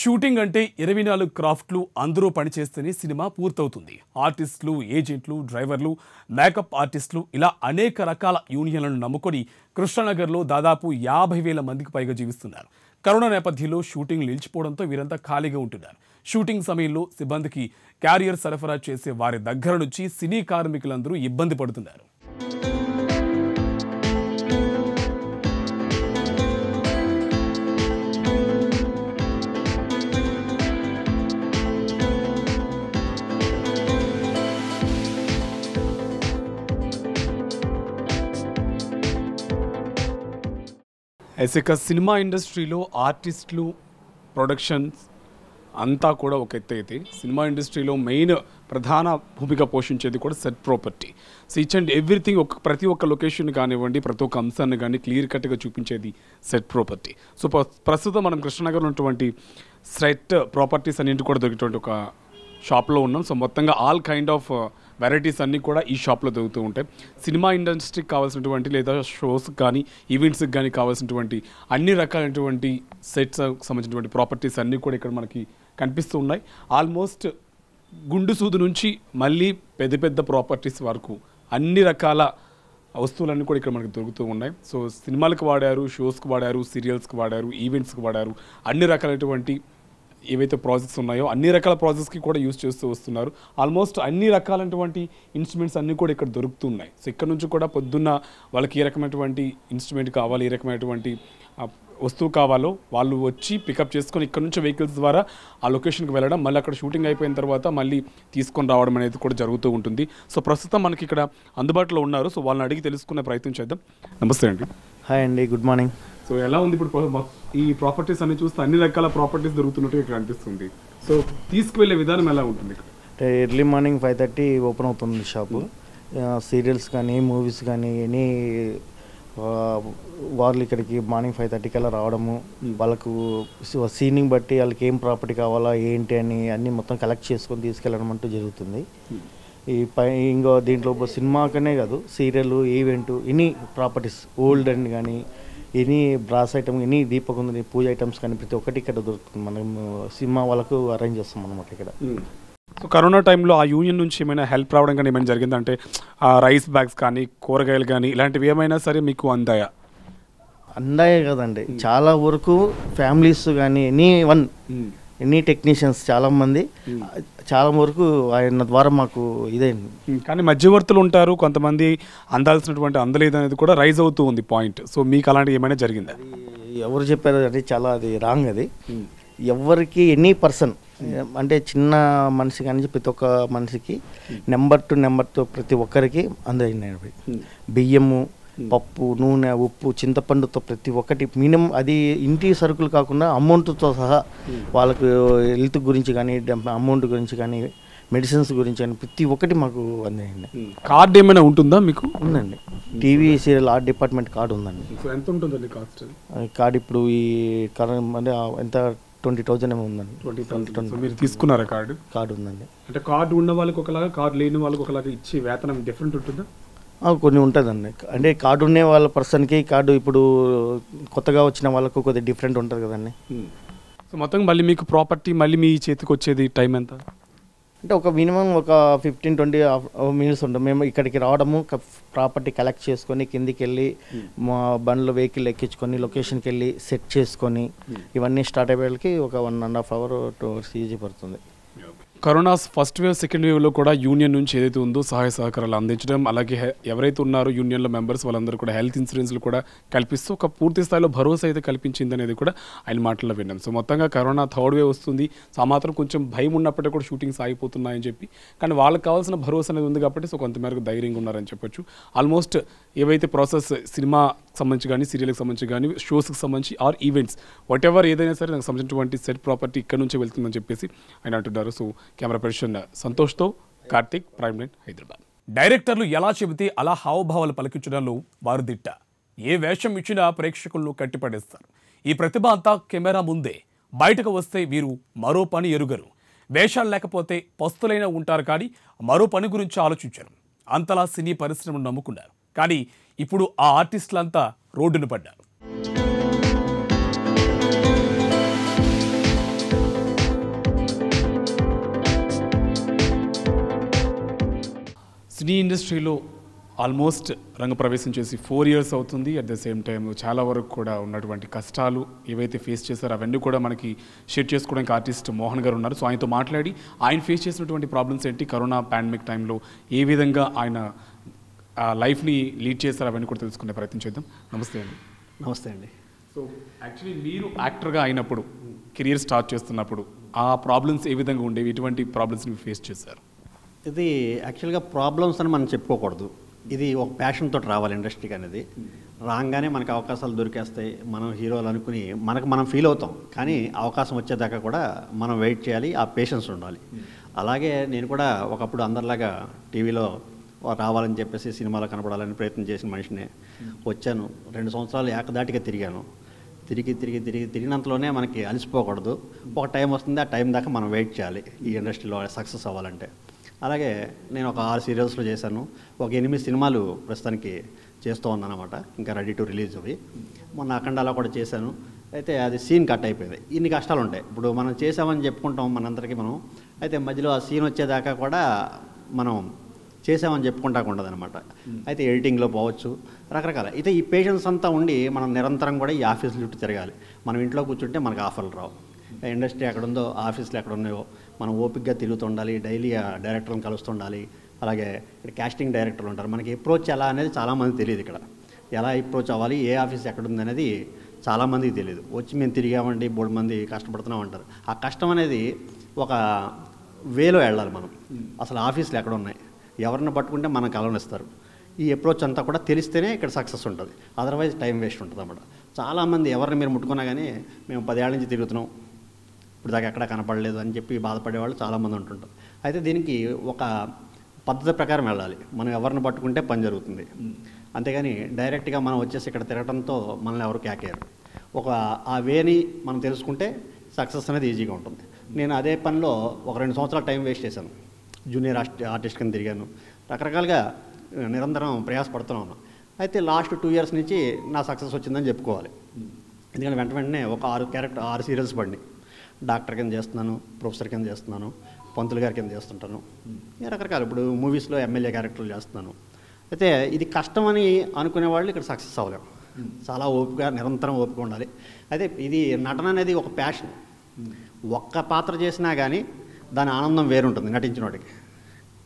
షూటింగ్ అంటే 24 క్రాఫ్ట్లు అందరూ పనిచేస్తేనే సినిమా పూర్తవుతుంది. ఆర్టిస్టులు, ఏజెంట్లు, డ్రైవర్లు, మేకప్ ఆర్టిస్టులు ఇలా అనేక రకాల యూనియన్లను నమ్ముకొని కృష్ణానగర్లో దాదాపు 50,000 మందికి పైగా జీవిస్తున్నారు. కరోనా నేపథ్యంలో షూటింగ్ నిలిచిపోవడంతో వీరంతా ఖాళీగా ఉంటున్నారు. షూటింగ్ సమయంలో సిబ్బందికి క్యారియర్ సరఫరా చేసే వారి దగ్గర నుంచి సినీ కార్మికులందరూ ఇబ్బంది పడుతున్నారు. ఇక సినిమా ఇండస్ట్రీలో ఆర్టిస్టులు, ప్రొడక్షన్స్ అంతా కూడా ఒక ఎత్తు అయితే సినిమా ఇండస్ట్రీలో మెయిన్ ప్రధాన భూమిక పోషించేది కూడా set property. So each and everything ప్రతి ఒక్క లొకేషన్ కానివ్వండి, ప్రతి ఒక్క అంశాన్ని కానీ క్లియర్ కట్గా చూపించేది సెట్ ప్రాపర్టీ. సో ప్రస్తుతం మనం కృష్ణానగర్లో ఉన్నటువంటి సెట్ ప్రాపర్టీస్ అన్నింటి కూడా దొరికేటువంటి ఒక షాప్లో ఉన్నాం. సో మొత్తంగా ఆల్ కైండ్ ఆఫ్ వెరైటీస్ అన్నీ కూడా ఈ షాప్లో దొరుకుతూ ఉంటాయి. సినిమా ఇండస్ట్రీకి కావాల్సినటువంటి లేదా షోస్కి కానీ ఈవెంట్స్కి కానీ కావాల్సినటువంటి అన్ని రకాలైనటువంటి సెట్స్ సంబంధించినటువంటి ప్రాపర్టీస్ అన్నీ కూడా ఇక్కడ మనకి కనిపిస్తూ ఉన్నాయి. ఆల్మోస్ట్ గుండు సూదు నుంచి మళ్ళీ పెద్ద పెద్ద ప్రాపర్టీస్ వరకు అన్ని రకాల వస్తువులన్నీ కూడా ఇక్కడ మనకి దొరుకుతూ ఉన్నాయి. సో సినిమాలకు వాడారు, షోస్కి వాడారు, సీరియల్స్కి వాడారు, ఈవెంట్స్కి వాడారు, అన్ని రకాలైనటువంటి ఏవైతే ప్రాజెక్ట్స్ ఉన్నాయో అన్ని రకాల ప్రాజెక్ట్స్కి కూడా యూజ్ చేస్తూ వస్తున్నారు. ఆల్మోస్ట్ అన్ని రకాలైనటువంటి ఇన్స్ట్రుమెంట్స్ అన్నీ కూడా ఇక్కడ దొరుకుతున్నాయి. సో ఇక్కడ నుంచి కూడా పొద్దున్న వాళ్ళకి ఏ రకమైనటువంటి ఇన్స్ట్రుమెంట్ కావాలి, ఏ రకమైనటువంటి వస్తువు కావాలో వాళ్ళు వచ్చి పికప్ చేసుకొని ఇక్కడ నుంచి వెహికల్స్ ద్వారా ఆ లొకేషన్కి వెళ్ళడం, మళ్ళీ అక్కడ షూటింగ్ అయిపోయిన తర్వాత మళ్ళీ తీసుకొని రావడం అనేది కూడా జరుగుతూ ఉంటుంది. సో ప్రస్తుతం మనకి ఇక్కడ అందుబాటులో ఉన్నారు. సో వాళ్ళని అడిగి తెలుసుకునే ప్రయత్నం చేద్దాం. నమస్తే అండి. హాయ్ అండి, గుడ్ మార్నింగ్. సో ఎలా ఉంది ఇప్పుడు ఈ ప్రాపర్టీస్ అన్ని చూస్తే అన్ని రకాల ప్రాపర్టీస్ దొరుకుతున్నట్టు ఇక్కడ అనిపిస్తుంది. సో తీసుకువెళ్ళే విధానం ఎలా ఉంటుంది? అంటే ఎర్లీ మార్నింగ్ 5:30 ఓపెన్ అవుతుంది షాపు. సీరియల్స్ కానీ మూవీస్ కానీ ఎనీ వాళ్ళు ఇక్కడికి మార్నింగ్ 5:30 కల్లా రావడము, వాళ్ళకు సీనింగ్ బట్టి వాళ్ళకి ఏం ప్రాపర్టీ కావాలా ఏంటి అని అన్నీ మొత్తం కలెక్ట్ చేసుకొని తీసుకెళ్ళడం అంటూ జరుగుతుంది. ఇంకో దీంట్లో సినిమాకనే కాదు, serial, event, any properties old and కానీ ఎనీ బ్రాస్ ఐటమ్, ఎనీ దీపకుందని పూజ ఐటమ్స్ కానీ ప్రతి ఒక్కటి ఇక్కడ దొరుకుతుంది. మనం సినిమా వాళ్ళకు అరేంజ్ చేస్తాం అన్నమాట ఇక్కడ. సో కరోనా టైంలో ఆ యూనియన్ నుంచి ఏమైనా హెల్ప్ రావడం కానీ ఏమైనా జరిగిందంటే రైస్ బ్యాగ్స్ కానీ కూరగాయలు కానీ ఇలాంటివి ఏమైనా సరే మీకు అందాయా? అందాయే కదండి, చాలా వరకు ఫ్యామిలీస్ కానీ ఎనీ టెక్నీషియన్స్ చాలా వరకు ఆయన ద్వారా మాకు ఇదైంది. కానీ మధ్యవర్తులు ఉంటారు కొంతమంది, అందాల్సినటువంటి అందలేదు అనేది కూడా రైజ్ అవుతూ ఉంది పాయింట్. సో మీకు అలాంటివి ఏమైనా జరిగిందా? ఎవరు చెప్పారు అది చాలా అది రాంగ్. అది ఎవరికి ఎనీ పర్సన్ అంటే చిన్న మనిషి కానీ ప్రతి ఒక్క మనిషికి నెంబర్ టు ప్రతి ఒక్కరికి అందైనాయి. బియ్యము, పప్పు, నూనె, ఉప్పు, చింతపండుతో ప్రతి ఒక్కటి మినిమం, అది ఇంటి సరుకులు కాకుండా అమౌంట్తో సహా వాళ్ళకు హెల్త్ గురించి కానీ అమౌంట్ గురించి కానీ మెడిసిన్స్ గురించి కానీ ప్రతి ఒక్కటి మాకు అందాయండి. కార్డు ఏమైనా ఉంటుందా మీకు? ఉందండి, TV serial art department card ఉందండి. ఎంత ఉంటుందండి కాస్ట్? కార్డు ఇప్పుడు ఈ అంటే ఎంత 20,000 ఏమో ఉందండి. 20,000 మీరు తీసుకున్నారా? కార్డు ఉందండి. అంటే కార్డు ఉన్న వాళ్ళకి ఒకలాగా, కార్డు లేని వాళ్ళకి ఒకలాగా ఇచ్చే వేతనం డిఫరెంట్ ఉంటుందా? కొన్ని ఉంటుందండి. అంటే కార్డు ఉండే వాళ్ళ పర్సన్కి కార్డు ఇప్పుడు కొత్తగా వచ్చిన వాళ్ళకు కొద్దిగా డిఫరెంట్ ఉంటుంది కదండి. సో మొత్తం మళ్ళీ మీకు ప్రాపర్టీ మళ్ళీ మీ చేతికి వచ్చేది టైం ఎంత? అంటే ఒక మినిమం ఒక 15-20 మినిట్స్ ఉంటుంది. మేము ఇక్కడికి రావడము, ప్రాపర్టీ కలెక్ట్ చేసుకొని కిందికి వెళ్ళి మా బండ్లో వెహికల్ ఎక్కించుకొని లొకేషన్కి వెళ్ళి సెట్ చేసుకొని ఇవన్నీ స్టార్ట్ అయ్యేకి ఒక 1.5 hours 2 hours ఈజీ పడుతుంది. కరోనా ఫస్ట్ వేవ్, సెకండ్ వేవ్లో కూడా యూనియన్ నుంచి ఏదైతే ఉందో సహాయ సహకారాలు అందించడం, అలాగే ఎవరైతే ఉన్నారో యూనియన్లో మెంబర్స్ వాళ్ళందరూ కూడా హెల్త్ ఇన్సూరెన్స్లు కూడా కల్పిస్తూ ఒక పూర్తి స్థాయిలో భరోసా అయితే కల్పించింది అనేది కూడా ఆయన మాటల్లో విన్నాం. సో మొత్తంగా కరోనా థర్డ్ వేవ్ వస్తుంది, సో మాత్రం కొంచెం భయం ఉన్నప్పటికీ కూడా షూటింగ్స్ ఆగిపోతున్నాయని చెప్పి, కానీ వాళ్ళకి కావాల్సిన భరోసా అనేది ఉంది కాబట్టి సో కొంతమేరకు ధైర్యంగా ఉన్నారని చెప్పొచ్చు. ఆల్మోస్ట్ ఏవైతే ప్రాసెస్ సినిమా సంబంధించి కానీ, సీరియల్కి సంబంధించి కానీ, షోస్కి సంబంధించి ఆర్ ఈవెంట్స్ వాట్ ఎవర్ ఏదైనా సరే దానికి సంబంధించినటువంటి సెట్ ప్రాపర్టీ ఇక్కడ నుంచే వెళ్తుందని చెప్పేసి ఆయన అంటున్నారు. సో కెమెరా పర్సన్ సంతోష్తో కార్తిక్, ప్రైమ్ నైట్, హైదరాబాద్. డైరెక్టర్లు ఎలా చెబితే అలా హావభావాలు పలికించడంలో వారు దిట్ట. ఏ వేషం ఇచ్చినా ప్రేక్షకులను కట్టిపడేస్తారు. ఈ ప్రతిభ అంతా కెమెరా ముందే, బయటకు వస్తే వీరు మరో పని ఎరుగరు. వేషాలు లేకపోతే పస్తులైనా ఉంటారు కానీ మరో పని గురించి ఆలోచించరు. అంతలా సినీ పరిశ్రమను నమ్ముకున్నారు. కానీ ఇప్పుడు ఆ ఆర్టిస్టులంతా రోడ్డును పడ్డారు. సినీ ఇండస్ట్రీలో ఆల్మోస్ట్ రంగప్రవేశం చేసి 4 years అవుతుంది. అట్ ద సేమ్ టైం చాలా వరకు కూడా ఉన్నటువంటి కష్టాలు ఏవైతే ఫేస్ చేశారో అవన్నీ కూడా మనకి షేర్ చేసుకోవడానికి ఆర్టిస్ట్ మోహన్ గారు ఉన్నారు. సో ఆయనతో మాట్లాడి ఆయన ఫేస్ చేసినటువంటి ప్రాబ్లమ్స్ ఏంటి, కరోనా పాండమిక్ టైంలో ఏ విధంగా ఆయన లైఫ్ని లీడ్ చేశారు అవన్నీ కూడా తెలుసుకునే ప్రయత్నం చేద్దాం. నమస్తే అండి. నమస్తే అండి. సో యాక్చువల్లీ మీరు యాక్టర్గా అయినప్పుడు కెరియర్ స్టార్ట్ చేస్తున్నప్పుడు ఆ ప్రాబ్లమ్స్ ఏ విధంగా ఉండేవి, ఎటువంటి ప్రాబ్లమ్స్ని ఫేస్ చేశారు? ఇది యాక్చువల్గా ప్రాబ్లమ్స్ అని మనం చెప్పుకోకూడదు. ఇది ఒక ప్యాషన్తో రావాలి ఇండస్ట్రీకి అనేది. రాగానే మనకు అవకాశాలు దొరికేస్తాయి, మనం హీరోలు అనుకుని మనం ఫీల్ అవుతాం. కానీ అవకాశం వచ్చేదాకా కూడా మనం వెయిట్ చేయాలి, ఆ పేషెన్స్ ఉండాలి. అలాగే నేను కూడా ఒకప్పుడు అందరిలాగా టీవీలో రావాలని చెప్పేసి సినిమాలో కనపడాలని ప్రయత్నం చేసిన మనిషినే. వచ్చాను, 2 సంవత్సరాలు ఏకదాటిగా తిరిగాను. తిరిగినంతలోనే మనకి అలసిపోకూడదు. ఒక టైం వస్తుంది, ఆ టైం దాకా మనం వెయిట్ చేయాలి ఈ ఇండస్ట్రీలో సక్సెస్ అవ్వాలంటే. అలాగే నేను ఒక 6 సీరియల్స్లో చేశాను. ఒక 8 సినిమాలు ప్రస్తుతానికి చేస్తూ ఉన్నాను అనమాట, ఇంకా రెడీ టు రిలీజ్ అవి. మొన్న అఖండాలో కూడా చేశాను. అయితే అది సీన్ కట్ అయిపోయింది. ఇన్ని కష్టాలు ఉంటాయి. ఇప్పుడు మనం చేసామని చెప్పుకుంటాం మనందరికీ మనం, అయితే మధ్యలో ఆ సీన్ వచ్చేదాకా కూడా మనం చేసామని చెప్పుకుంటా ఉండదన్నమాట. అయితే ఎడిటింగ్లో పోవచ్చు, రకరకాల. అయితే ఈ పేషెన్స్ అంతా ఉండి మనం నిరంతరం కూడా ఈ ఆఫీసుల చుట్టూ తిరగాలి. మనం ఇంట్లో కూర్చుంటే మనకు ఆఫర్లు రావు. ఇండస్ట్రీ ఎక్కడుందో, ఆఫీసులు ఎక్కడ ఉన్నాయో మనం ఓపికగా తిరుగుతుండాలి. డైలీ ఆ డైరెక్టర్లను కలుస్తుండాలి. అలాగే ఇక్కడ కాస్టింగ్ డైరెక్టర్లు ఉంటారు. మనకి అప్రోచ్ ఎలా అనేది చాలామంది తెలియదు. ఇక్కడ ఎలా అప్రోచ్ అవ్వాలి, ఏ ఆఫీస్ ఎక్కడుంది అనేది చాలామందికి తెలియదు. వచ్చి మేము తిరిగామండి, 3 మంది కష్టపడుతున్నాం అంటారు. ఆ కష్టం అనేది ఒక వేలో వెళ్ళాలి మనం. అసలు ఆఫీసులు ఎక్కడ ఉన్నాయి, ఎవరిని పట్టుకుంటే మనం కలవనిస్తారు, ఈ అప్రోచ్ అంతా కూడా తెలిస్తేనే ఇక్కడ సక్సెస్ ఉంటుంది. అదర్వైజ్ టైం వేస్ట్ ఉంటుంది అన్నమాట. చాలామంది ఎవరిని మీరు ముట్టుకున్నా కానీ మేము 10 ఏళ్ళ నుంచి తిరుగుతున్నాం, ఇప్పుడు దాకా ఎక్కడా కనపడలేదు అని చెప్పి బాధపడేవాళ్ళు చాలామంది ఉంటుంటారు. అయితే దీనికి ఒక పద్ధతి ప్రకారం వెళ్ళాలి. మనం ఎవరిని పట్టుకుంటే పని జరుగుతుంది. అంతేగాని డైరెక్ట్గా మనం వచ్చేసి ఇక్కడ తిరగడంతో మనల్ని ఎవరు కేకేయరు. ఆ వేని మనం తెలుసుకుంటే సక్సెస్ అనేది ఈజీగా ఉంటుంది. నేను అదే పనిలో ఒక 2 సంవత్సరాలు టైం వేస్ట్ చేశాను. జూనియర్ ఆర్టిస్ట్ కింద తిరిగాను, రకరకాలుగా నిరంతరం ప్రయాసపడుతూనే ఉన్నాను. అయితే లాస్ట్ 2 years నుంచి నా సక్సెస్ వచ్చిందని చెప్పుకోవాలి. ఎందుకంటే వెంటనే ఒక 6 సీరియల్స్ పడినాయి. డాక్టర్ కింద చేస్తున్నాను, ప్రొఫెసర్ కింద చేస్తున్నాను, పంతులు గారి కింద చేస్తుంటాను, రకరకాలు. ఇప్పుడు మూవీస్లో ఎమ్మెల్యే క్యారెక్టర్లు చేస్తున్నాను. అయితే ఇది కష్టం అని అనుకునే వాళ్ళు ఇక్కడ సక్సెస్ అవ్వలేము. చాలా ఓపిక, నిరంతరం ఓపిక ఉండాలి. అయితే ఇది నటన అనేది ఒక ప్యాషన్. ఒక్క పాత్ర చేసినా కానీ దాని ఆనందం వేరుంటుంది నటించిన వాడికి.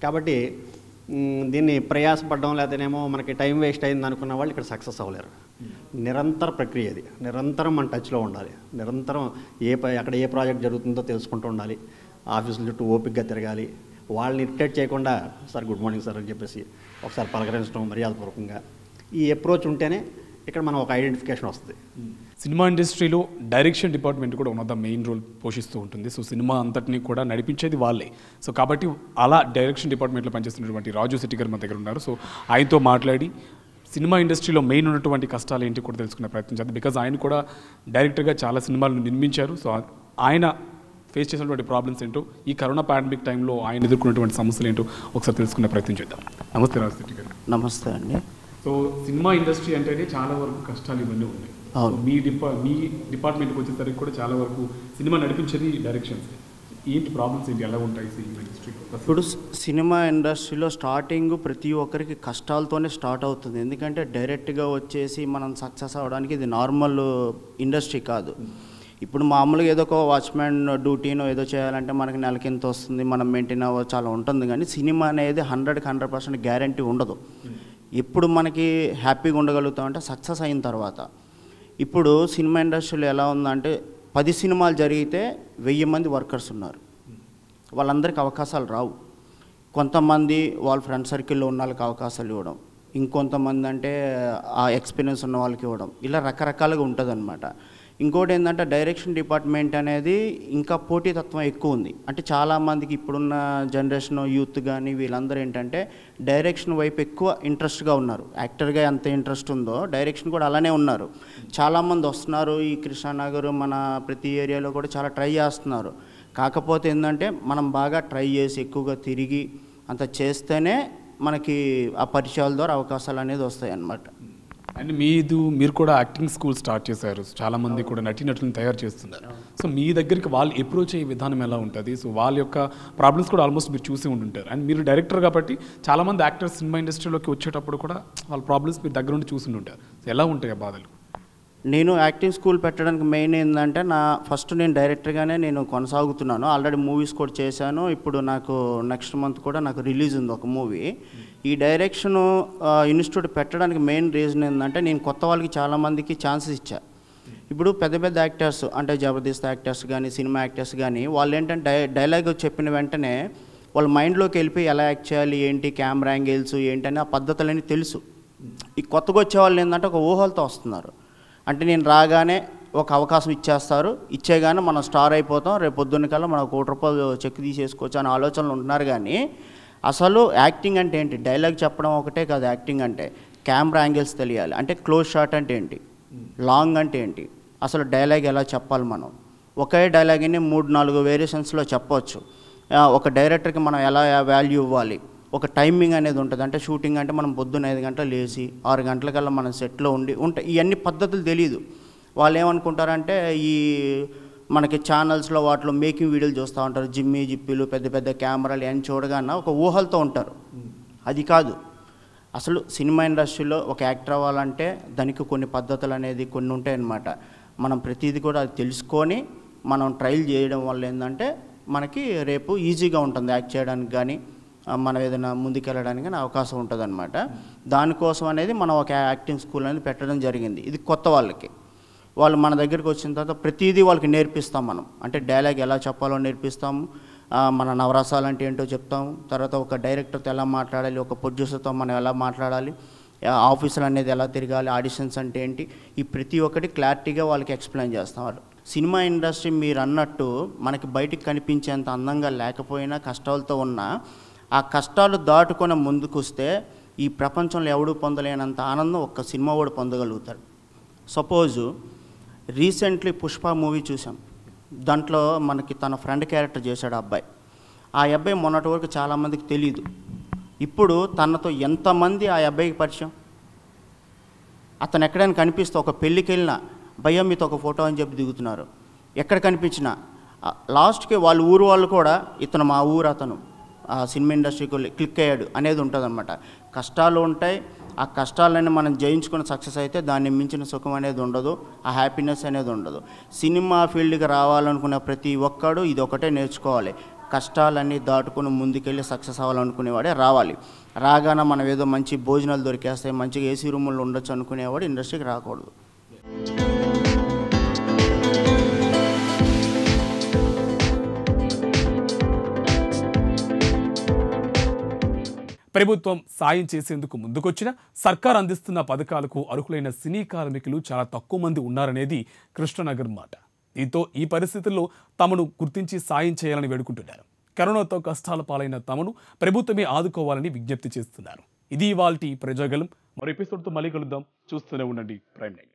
కాబట్టి దీన్ని ప్రయాసపడడం లేకపోతేనేమో మనకి టైం వేస్ట్ అయింది అనుకున్న వాళ్ళు ఇక్కడ సక్సెస్ అవ్వలేరు. నిరంతర ప్రక్రియ అది. నిరంతరం మన టచ్లో ఉండాలి. నిరంతరం అక్కడ ఏ ప్రాజెక్ట్ జరుగుతుందో తెలుసుకుంటూ ఉండాలి. ఆఫీసుల చుట్టూ ఓపికగా తిరగాలి. వాళ్ళని ఇరిటేట్ చేయకుండా సార్ గుడ్ మార్నింగ్ సార్ అని చెప్పేసి ఒకసారి పలకరించడం మర్యాదపూర్వకంగా. ఈ అప్రోచ్ ఉంటేనే ఇక్కడ మనం ఒక ఐడెంటిఫికేషన్ వస్తుంది. సినిమా ఇండస్ట్రీలో డైరెక్షన్ డిపార్ట్మెంట్ కూడా one of the main role పోషిస్తూ ఉంటుంది. సో సినిమా అంతటినీ కూడా నడిపించేది వాళ్ళే. సో కాబట్టి అలా డైరెక్షన్ డిపార్ట్మెంట్లో పనిచేస్తున్నటువంటి రాజు శెట్టి గారు మన దగ్గర ఉన్నారు. సో ఆయనతో మాట్లాడి సినిమా ఇండస్ట్రీలో మెయిన్ ఉన్నటువంటి కష్టాలు ఏంటి కూడా తెలుసుకునే ప్రయత్నం చేద్దాం. బికాజ్ ఆయన కూడా డైరెక్టర్గా చాలా సినిమాలను నిర్మించారు. సో ఆయన ఫేస్ చేసినటువంటి ప్రాబ్లమ్స్ ఏంటో, ఈ కరోనా పాండమిక్ టైంలో ఆయన ఎదుర్కొన్నటువంటి సమస్యలు ఏంటో ఒకసారి తెలుసుకునే ప్రయత్నం చేద్దాం. నమస్తే రాజు శెట్టి గారు. నమస్తే అండి. సో సినిమా ఇండస్ట్రీ అంటేనే చాలా వరకు కష్టాలు ఇవన్నీ ఉన్నాయి. మీ డిపార్ట్మెంట్కి వచ్చేసరికి కూడా చాలా వరకు సినిమా నడిపించేది డైరెక్షన్స్. ఏంటి ప్రాబ్లమ్స్ ఏంటి, ఎలా ఉంటాయి సినిమా ఇండస్ట్రీలో? ఇప్పుడు సినిమా ఇండస్ట్రీలో స్టార్టింగ్ ప్రతి ఒక్కరికి కష్టాలతోనే స్టార్ట్ అవుతుంది. ఎందుకంటే డైరెక్ట్గా వచ్చేసి మనం సక్సెస్ అవ్వడానికి ఇది నార్మల్ ఇండస్ట్రీ కాదు. ఇప్పుడు మామూలుగా ఏదో ఒక వాచ్మెన్ డ్యూటీనో ఏదో చేయాలంటే మనకి నెలకి ఎంత వస్తుంది, మనం మెయింటైన్ అవ్వ చాలా ఉంటుంది. కానీ సినిమా అనేది 100% గ్యారంటీ ఉండదు. ఎప్పుడు మనకి హ్యాపీగా ఉండగలుగుతామంటే సక్సెస్ అయిన తర్వాత. ఇప్పుడు సినిమా ఇండస్ట్రీలో ఎలా ఉందంటే 10 సినిమాలు జరిగితే 1000 మంది వర్కర్స్ ఉన్నారు. వాళ్ళందరికీ అవకాశాలు రావు. కొంతమంది వాళ్ళ ఫ్రెండ్ సర్కిల్లో ఉన్న వాళ్ళకి అవకాశాలు ఇవ్వడం, ఇంకొంతమంది అంటే ఆ ఎక్స్పీరియన్స్ ఉన్న వాళ్ళకి ఇవ్వడం, ఇలా రకరకాలుగా ఉంటుంది అనమాట. ఇంకోటి ఏంటంటే డైరెక్షన్ డిపార్ట్మెంట్ అనేది ఇంకా పోటీతత్వం ఎక్కువ ఉంది. అంటే చాలామందికి ఇప్పుడున్న జనరేషన్ యూత్ కానీ వీళ్ళందరూ ఏంటంటే డైరెక్షన్ వైపు ఎక్కువ ఇంట్రెస్ట్గా ఉన్నారు. యాక్టర్గా ఎంత ఇంట్రెస్ట్ ఉందో డైరెక్షన్ కూడా అలానే ఉన్నారు. చాలామంది వస్తున్నారు. ఈ కృష్ణానగర్ మన ప్రతి ఏరియాలో కూడా చాలా ట్రై చేస్తున్నారు. కాకపోతే ఏంటంటే మనం బాగా ట్రై చేసి ఎక్కువగా తిరిగి అంత చేస్తేనే మనకి ఆ పరిచయాల ద్వారా అవకాశాలు అనేది వస్తాయి అన్నమాట. అండ్ మీరు కూడా యాక్టింగ్ స్కూల్ స్టార్ట్ చేశారు, చాలా మంది కూడా నటీనటులను తయారు చేస్తున్నారు. సో మీ దగ్గరికి వాళ్ళు అప్రోచ్ అయ్యే విధానం ఎలా ఉంటుంది? సో వాళ్ళ యొక్క ప్రాబ్లమ్స్ కూడా ఆల్మోస్ట్ మీరు చూసి ఉంటుంటారు. అండ్ మీరు డైరెక్టర్ కాబట్టి చాలామంది యాక్టర్స్ సినిమా ఇండస్ట్రీలోకి వచ్చేటప్పుడు కూడా వాళ్ళ ప్రాబ్లమ్స్ మీరు దగ్గర ఉండి చూసి ఉంటారు. సో ఎలా ఉంటాయి ఆ బాధలు? నేను యాక్టింగ్ స్కూల్ పెట్టడానికి మెయిన్ ఏంటంటే ఫస్ట్ నేను డైరెక్టర్గానే నేను కొనసాగుతున్నాను. ఆల్రెడీ మూవీస్ కూడా చేశాను. ఇప్పుడు నాకు నెక్స్ట్ మంత్ కూడా నాకు రిలీజ్ ఉంది ఒక మూవీ. ఈ డైరెక్షన్ ఇన్స్టిట్యూట్ పెట్టడానికి మెయిన్ రీజన్ ఏంటంటే నేను కొత్త వాళ్ళకి చాలామందికి ఛాన్సెస్ ఇచ్చా. ఇప్పుడు పెద్ద పెద్ద యాక్టర్స్ అంటే జబర్దస్త్ యాక్టర్స్ కానీ సినిమా యాక్టర్స్ కానీ వాళ్ళు ఏంటంటే డైలాగ్ చెప్పిన వెంటనే వాళ్ళ మైండ్లోకి వెళ్ళిపోయి ఎలా యాక్ట్ చేయాలి, ఏంటి కెమెరా యాంగిల్స్ ఏంటని ఆ పద్ధతులన్నీ తెలుసు. ఈ కొత్తగా వచ్చే వాళ్ళు ఏంటంటే ఒక ఊహలతో వస్తున్నారు. అంటే నేను రాగానే ఒక అవకాశం ఇచ్చేస్తారు, ఇచ్చేగానే మనం స్టార్ అయిపోతాం, రేపు పొద్దున్న కల్లా మనం ₹1 చెక్ తీసేసుకోవచ్చు అనే ఆలోచనలు ఉంటున్నారు. కానీ అసలు యాక్టింగ్ అంటే ఏంటి? డైలాగ్ చెప్పడం ఒకటే కాదు యాక్టింగ్ అంటే. కెమెరా యాంగిల్స్ తెలియాలి. అంటే క్లోజ్ షాట్ అంటే ఏంటి, లాంగ్ అంటే ఏంటి, అసలు డైలాగ్ ఎలా చెప్పాలి, మనం ఒకే డైలాగ్ని 3-4 వేరియేషన్స్లో చెప్పవచ్చు. ఒక డైరెక్టర్కి మనం ఎలా వాల్యూ ఇవ్వాలి, ఒక టైమింగ్ అనేది ఉంటుంది. అంటే షూటింగ్ అంటే మనం పొద్దున్న 5 గంటలు లేచి 6 గంటలకల్లా మనం సెట్లో ఉంటాయి. ఇవన్నీ పద్ధతులు తెలియదు. వాళ్ళు ఏమనుకుంటారంటే ఈ మనకి ఛానల్స్లో వాటిలో మేకింగ్ వీడియోలు చూస్తూ ఉంటారు, జిప్పీలు పెద్ద పెద్ద కెమెరాలు అని చూడగానే ఒక ఊహలతో ఉంటారు. అది కాదు. అసలు సినిమా ఇండస్ట్రీలో ఒక యాక్టర్ అవ్వాలంటే దానికి కొన్ని పద్ధతులు అనేది కొన్ని ఉంటాయన్నమాట. మనం ప్రతిదీ కూడా అది తెలుసుకొని మనం ట్రయల్ చేయడం వల్ల ఏంటంటే మనకి రేపు ఈజీగా ఉంటుంది యాక్ట్ చేయడానికి కానీ మనం ఏదైనా ముందుకెళ్ళడానికి అవకాశం ఉంటుంది అనమాట. దానికోసం అనేది మనం ఒక యాక్టింగ్ స్కూల్ అనేది పెట్టడం జరిగింది. ఇది కొత్త వాళ్ళకి. వాళ్ళు మన దగ్గరికి వచ్చిన తర్వాత ప్రతిదీ వాళ్ళకి నేర్పిస్తాం మనం. అంటే డైలాగ్ ఎలా చెప్పాలో నేర్పిస్తాము, మన నవరసాలు అంటే ఏంటో చెప్తాము. తర్వాత ఒక డైరెక్టర్తో ఎలా మాట్లాడాలి, ఒక ప్రొడ్యూసర్తో మనం ఎలా మాట్లాడాలి, ఆఫీసులు అనేది ఎలా తిరగాలి, ఆడిషన్స్ అంటే ఏంటి, ఈ ప్రతి ఒక్కటి క్లారిటీగా వాళ్ళకి ఎక్స్ప్లెయిన్ చేస్తాం. సినిమా ఇండస్ట్రీ మీరు అన్నట్టు మనకి బయటికి కనిపించేంత అందంగా లేకపోయినా కష్టాలతో ఉన్నా ఆ కష్టాలు దాటుకొని ముందుకు వస్తే ఈ ప్రపంచంలో ఎవడూ పొందలేనంత ఆనందం ఒక్క సినిమా వాడు పొందగలుగుతాడు. సపోజు రీసెంట్లీ పుష్ప మూవీ చూసాం. దాంట్లో మనకి తన ఫ్రెండ్ క్యారెక్టర్ చేశాడు అబ్బాయి. ఆ అబ్బాయి మొన్నటి వరకు చాలామందికి తెలియదు. ఇప్పుడు తనతో ఎంతమంది ఆ అబ్బాయికి పరిచయం. అతను ఎక్కడైనా కనిపిస్తే ఒక పెళ్ళికి వెళ్ళినా భయ్య మీతో ఒక ఫోటో అని చెప్పి దిగుతున్నారు. ఎక్కడ కనిపించినా లాస్ట్కి వాళ్ళ ఊరు వాళ్ళు కూడా ఇతను మా ఊరు అతను సినిమా ఇండస్ట్రీకి క్లిక్ అయ్యాడు అనేది ఉంటుందన్నమాట. కష్టాలు ఉంటాయి. ఆ కష్టాలన్నీ మనం జయించుకుని సక్సెస్ అయితే దాన్ని మించిన సుఖం అనేది ఉండదు, ఆ హ్యాపీనెస్ అనేది ఉండదు. సినిమా ఫీల్డ్కి రావాలనుకున్న ప్రతి ఒక్కడు ఇది ఒకటే నేర్చుకోవాలి. కష్టాలన్నీ దాటుకుని ముందుకెళ్ళి సక్సెస్ అవ్వాలనుకునేవాడే రావాలి. రాగానే మనం ఏదో మంచి భోజనాలు దొరికేస్తాయి, మంచిగా ఏసీ రూముల్లో ఉండొచ్చు అనుకునేవాడు ఇండస్ట్రీకి రాకూడదు. ప్రభుత్వం సాయం చేసేందుకు ముందుకొచ్చిన సర్కార్ అందిస్తున్న పథకాలకు అర్హులైన సినీ కార్మికులు చాలా తక్కువ మంది ఉన్నారనేది కృష్ణనగర్ మాట. దీంతో ఈ పరిస్థితుల్లో తమను గుర్తించి సాయం చేయాలని వేడుకుంటున్నారు. కరోనాతో కష్టాల పాలైన తమను ప్రభుత్వమే ఆదుకోవాలని విజ్ఞప్తి చేస్తున్నారు. ఇది ఇవాల్టి ప్రజాగలం. మరో ఎపిసోడ్తో మళ్ళీ కలుద్దాం. చూస్తూనే ఉండండి ప్రైమ్ నైన్.